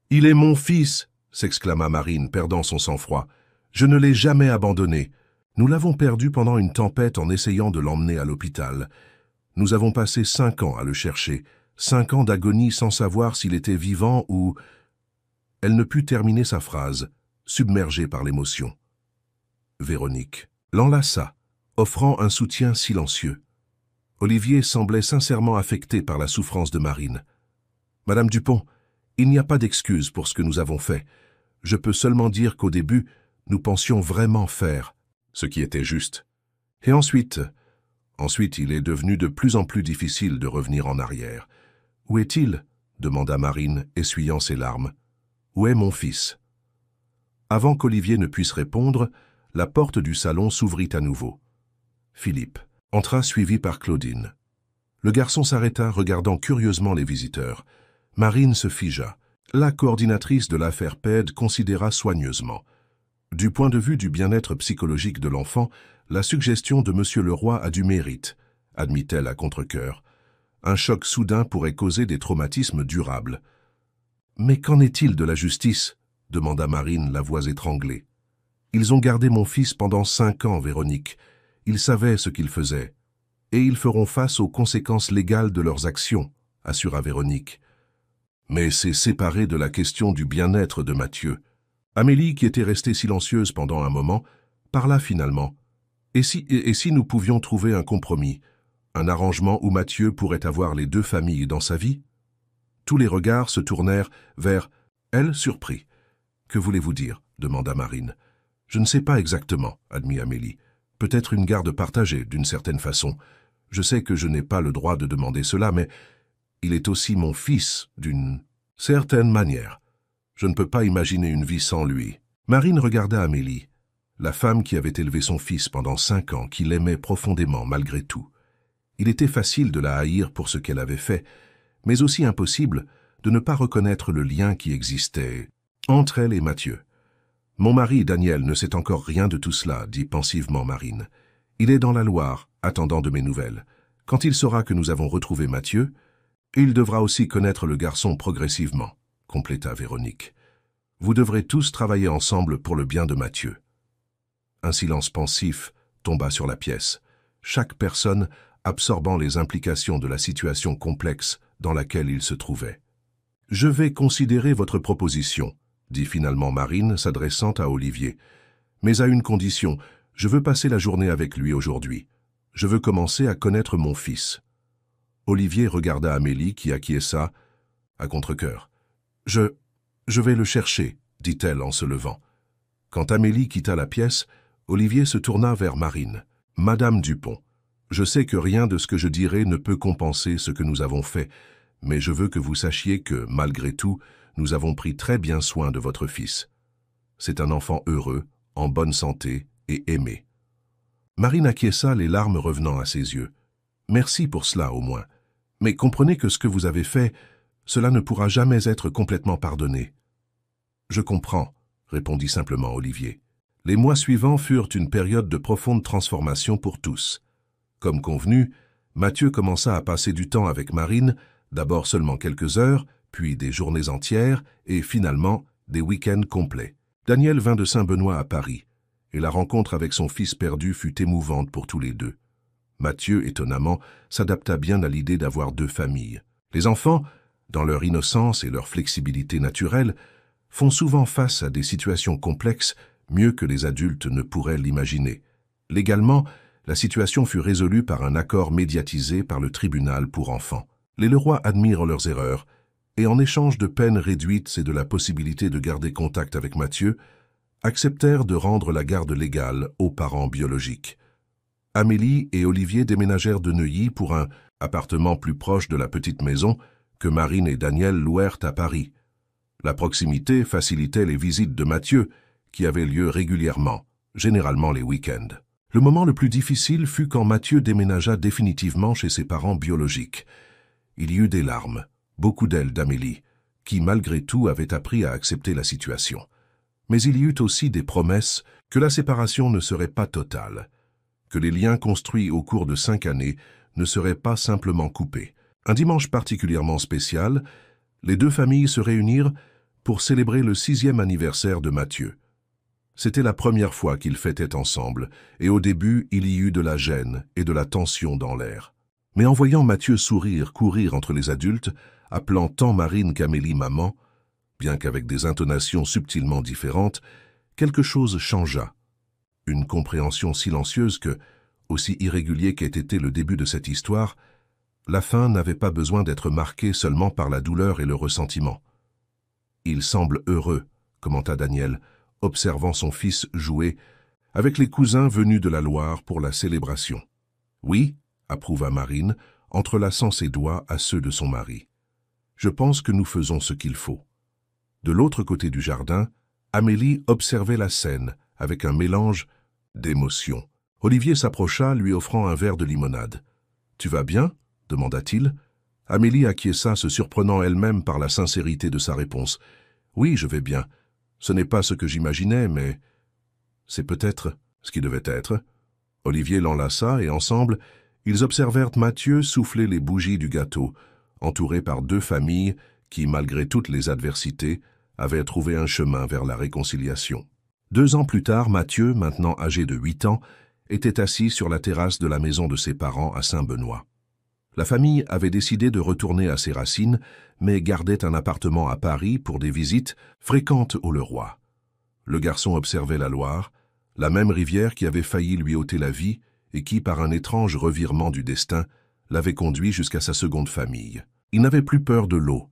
Il est mon fils, s'exclama Marine, perdant son sang-froid. Je ne l'ai jamais abandonné. Nous l'avons perdu pendant une tempête en essayant de l'emmener à l'hôpital. Nous avons passé 5 ans à le chercher, 5 ans d'agonie sans savoir s'il était vivant ou... Elle ne put terminer sa phrase, submergée par l'émotion. Véronique l'enlaça, offrant un soutien silencieux. Olivier semblait sincèrement affecté par la souffrance de Marine. « Madame Dupont, il n'y a pas d'excuse pour ce que nous avons fait. Je peux seulement dire qu'au début, nous pensions vraiment faire ce qui était juste. Et ensuite, il est devenu de plus en plus difficile de revenir en arrière. Où est-il ? demanda Marine, essuyant ses larmes. Où est mon fils ? Avant qu'Olivier ne puisse répondre, la porte du salon s'ouvrit à nouveau. Philippe entra suivi par Claudine. Le garçon s'arrêta, regardant curieusement les visiteurs. Marine se figea. La coordinatrice de l'affaire PED considéra soigneusement. Du point de vue du bien-être psychologique de l'enfant, la suggestion de M. Leroy a du mérite, admit-elle à contre-cœur. Un choc soudain pourrait causer des traumatismes durables. « Mais qu'en est-il de la justice ?» demanda Marine, la voix étranglée. « Ils ont gardé mon fils pendant 5 ans, Véronique. Ils savaient ce qu'ils faisaient. Et ils feront face aux conséquences légales de leurs actions, assura Véronique. Mais c'est séparé de la question du bien-être de Mathieu. Amélie, qui était restée silencieuse pendant un moment, parla finalement. Et si nous pouvions trouver un compromis, un arrangement où Mathieu pourrait avoir les 2 familles dans sa vie ? Tous les regards se tournèrent vers elle, surpris. Que voulez-vous dire? Demanda Marine. Je ne sais pas exactement, admit Amélie. Peut-être une garde partagée, d'une certaine façon. Je sais que je n'ai pas le droit de demander cela, mais il est aussi mon fils, d'une certaine manière. Je ne peux pas imaginer une vie sans lui. Marine regarda Amélie, la femme qui avait élevé son fils pendant 5 ans, qui l'aimait profondément malgré tout. Il était facile de la haïr pour ce qu'elle avait fait, mais aussi impossible de ne pas reconnaître le lien qui existait entre elle et Mathieu. « Mon mari, Daniel, ne sait encore rien de tout cela, dit pensivement Marine. Il est dans la Loire, attendant de mes nouvelles. Quand il saura que nous avons retrouvé Mathieu, il devra aussi connaître le garçon progressivement, compléta Véronique. Vous devrez tous travailler ensemble pour le bien de Mathieu. Un silence pensif tomba sur la pièce, chaque personne absorbant les implications de la situation complexe dans laquelle il se trouvait. « Je vais considérer votre proposition, dit finalement Marine, s'adressant à Olivier. Mais à une condition, je veux passer la journée avec lui aujourd'hui. Je veux commencer à connaître mon fils. Olivier regarda Amélie qui acquiesça à contre-cœur. « Je vais le chercher, dit-elle en se levant. Quand Amélie quitta la pièce, Olivier se tourna vers Marine. « Madame Dupont, je sais que rien de ce que je dirai ne peut compenser ce que nous avons fait, mais je veux que vous sachiez que, malgré tout, nous avons pris très bien soin de votre fils. C'est un enfant heureux, en bonne santé et aimé. » Marine acquiesça, les larmes revenant à ses yeux. « Merci pour cela au moins. Mais comprenez que ce que vous avez fait, cela ne pourra jamais être complètement pardonné. »« Je comprends, » répondit simplement Olivier. Les mois suivants furent une période de profonde transformation pour tous. Comme convenu, Mathieu commença à passer du temps avec Marine, d'abord seulement quelques heures, puis des journées entières et finalement des week-ends complets. Daniel vint de Saint-Benoît à Paris, et la rencontre avec son fils perdu fut émouvante pour tous les deux. Mathieu, étonnamment, s'adapta bien à l'idée d'avoir 2 familles. Les enfants, dans leur innocence et leur flexibilité naturelle, font souvent face à des situations complexes mieux que les adultes ne pourraient l'imaginer. Légalement, la situation fut résolue par un accord médiatisé par le tribunal pour enfants. Les Leroy admirent leurs erreurs, et en échange de peines réduites et de la possibilité de garder contact avec Mathieu, acceptèrent de rendre la garde légale aux parents biologiques. Amélie et Olivier déménagèrent de Neuilly pour un appartement plus proche de la petite maison que Marine et Daniel louèrent à Paris. La proximité facilitait les visites de Mathieu, qui avaient lieu régulièrement, généralement les week-ends. Le moment le plus difficile fut quand Mathieu déménagea définitivement chez ses parents biologiques. Il y eut des larmes, beaucoup d'elles d'Amélie, qui malgré tout avait appris à accepter la situation. Mais il y eut aussi des promesses que la séparation ne serait pas totale, que les liens construits au cours de 5 années ne seraient pas simplement coupés. Un dimanche particulièrement spécial, les 2 familles se réunirent pour célébrer le 6e anniversaire de Mathieu. C'était la première fois qu'ils fêtaient ensemble, et au début, il y eut de la gêne et de la tension dans l'air. Mais en voyant Mathieu courir entre les adultes, appelant tant Marine qu'Amélie maman, bien qu'avec des intonations subtilement différentes, quelque chose changea. Une compréhension silencieuse que, aussi irrégulier qu'ait été le début de cette histoire, la fin n'avait pas besoin d'être marquée seulement par la douleur et le ressentiment. « Il semble heureux », commenta Daniel, observant son fils jouer avec les cousins venus de la Loire pour la célébration. « Oui », approuva Marine, entrelaçant ses doigts à ceux de son mari. « Je pense que nous faisons ce qu'il faut. » De l'autre côté du jardin, Amélie observait la scène avec un mélange d'émotions. Olivier s'approcha, lui offrant un verre de limonade. « Tu vas bien ?» demanda-t-il. Amélie acquiesça, se surprenant elle-même par la sincérité de sa réponse. « Oui, je vais bien. Ce n'est pas ce que j'imaginais, mais c'est peut-être ce qui devait être. » Olivier l'enlaça et ensemble, ils observèrent Mathieu souffler les bougies du gâteau, entouré par 2 familles qui, malgré toutes les adversités, avaient trouvé un chemin vers la réconciliation. 2 ans plus tard, Mathieu, maintenant âgé de 8 ans, était assis sur la terrasse de la maison de ses parents à Saint-Benoît. La famille avait décidé de retourner à ses racines, mais gardait un appartement à Paris pour des visites fréquentes au Leroy. Le garçon observait la Loire, la même rivière qui avait failli lui ôter la vie et qui, par un étrange revirement du destin, l'avait conduit jusqu'à sa seconde famille. Il n'avait plus peur de l'eau.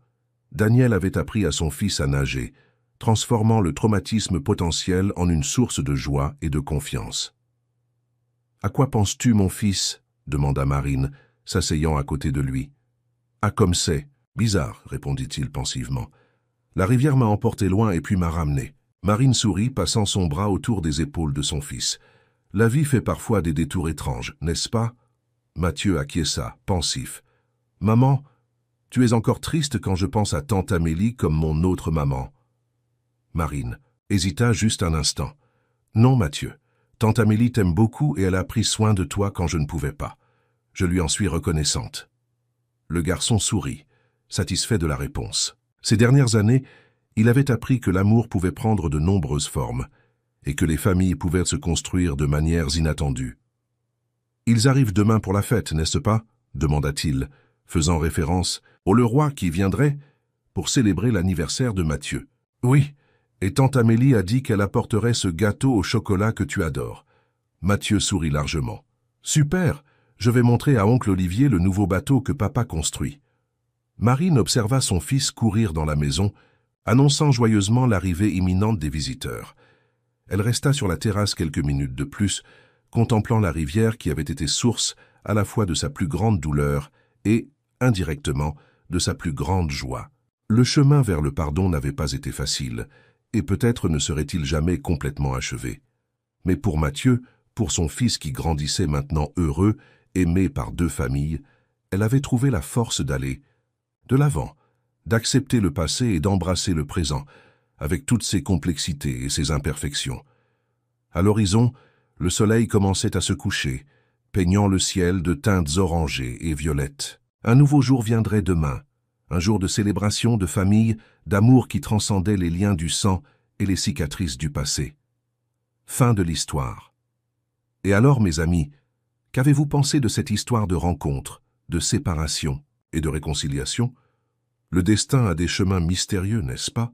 Daniel avait appris à son fils à nager, transformant le traumatisme potentiel en une source de joie et de confiance. « À quoi penses-tu, mon fils » demanda Marine, s'asseyant à côté de lui. « Ah, comme c'est bizarre, répondit-il pensivement. La rivière m'a emporté loin et puis m'a ramené. » Marine sourit, passant son bras autour des épaules de son fils. « La vie fait parfois des détours étranges, n'est-ce pas ?» Mathieu acquiesça, pensif. « Maman, tu es encore triste quand je pense à tante Amélie comme mon autre maman. » Marine hésita juste un instant. « Non, Mathieu, tante Amélie t'aime beaucoup et elle a pris soin de toi quand je ne pouvais pas. Je lui en suis reconnaissante. » Le garçon sourit, satisfait de la réponse. Ces dernières années, il avait appris que l'amour pouvait prendre de nombreuses formes et que les familles pouvaient se construire de manières inattendues. « Ils arrivent demain pour la fête, n'est-ce pas ?» demanda-t-il, faisant référence au roi qui viendrait pour célébrer l'anniversaire de Mathieu. « Oui, et tante Amélie a dit qu'elle apporterait ce gâteau au chocolat que tu adores. » Mathieu sourit largement. « Super, je vais montrer à oncle Olivier le nouveau bateau que papa construit. » Marine observa son fils courir dans la maison, annonçant joyeusement l'arrivée imminente des visiteurs. Elle resta sur la terrasse quelques minutes de plus, contemplant la rivière qui avait été source à la fois de sa plus grande douleur et, indirectement, de sa plus grande joie. Le chemin vers le pardon n'avait pas été facile, et peut-être ne serait-il jamais complètement achevé. Mais pour Mathieu, pour son fils qui grandissait maintenant heureux, aimé par deux familles, elle avait trouvé la force d'aller de l'avant, d'accepter le passé et d'embrasser le présent, avec toutes ses complexités et ses imperfections. À l'horizon, le soleil commençait à se coucher, peignant le ciel de teintes orangées et violettes. Un nouveau jour viendrait demain, un jour de célébration, de famille, d'amour qui transcendait les liens du sang et les cicatrices du passé. Fin de l'histoire. Et alors, mes amis, qu'avez-vous pensé de cette histoire de rencontre, de séparation et de réconciliation? Le destin a des chemins mystérieux, n'est-ce pas?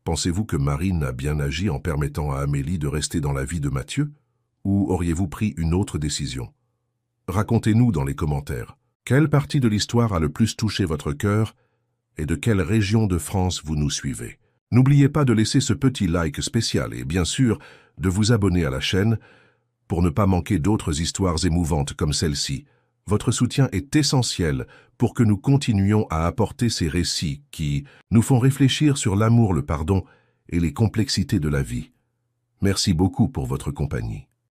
Pensez-vous que Marine a bien agi en permettant à Amélie de rester dans la vie de Mathieu? Ou auriez-vous pris une autre décision? Racontez-nous dans les commentaires. Quelle partie de l'histoire a le plus touché votre cœur et de quelle région de France vous nous suivez? N'oubliez pas de laisser ce petit like spécial et bien sûr de vous abonner à la chaîne pour ne pas manquer d'autres histoires émouvantes comme celle-ci. Votre soutien est essentiel pour que nous continuions à apporter ces récits qui nous font réfléchir sur l'amour, le pardon et les complexités de la vie. Merci beaucoup pour votre compagnie.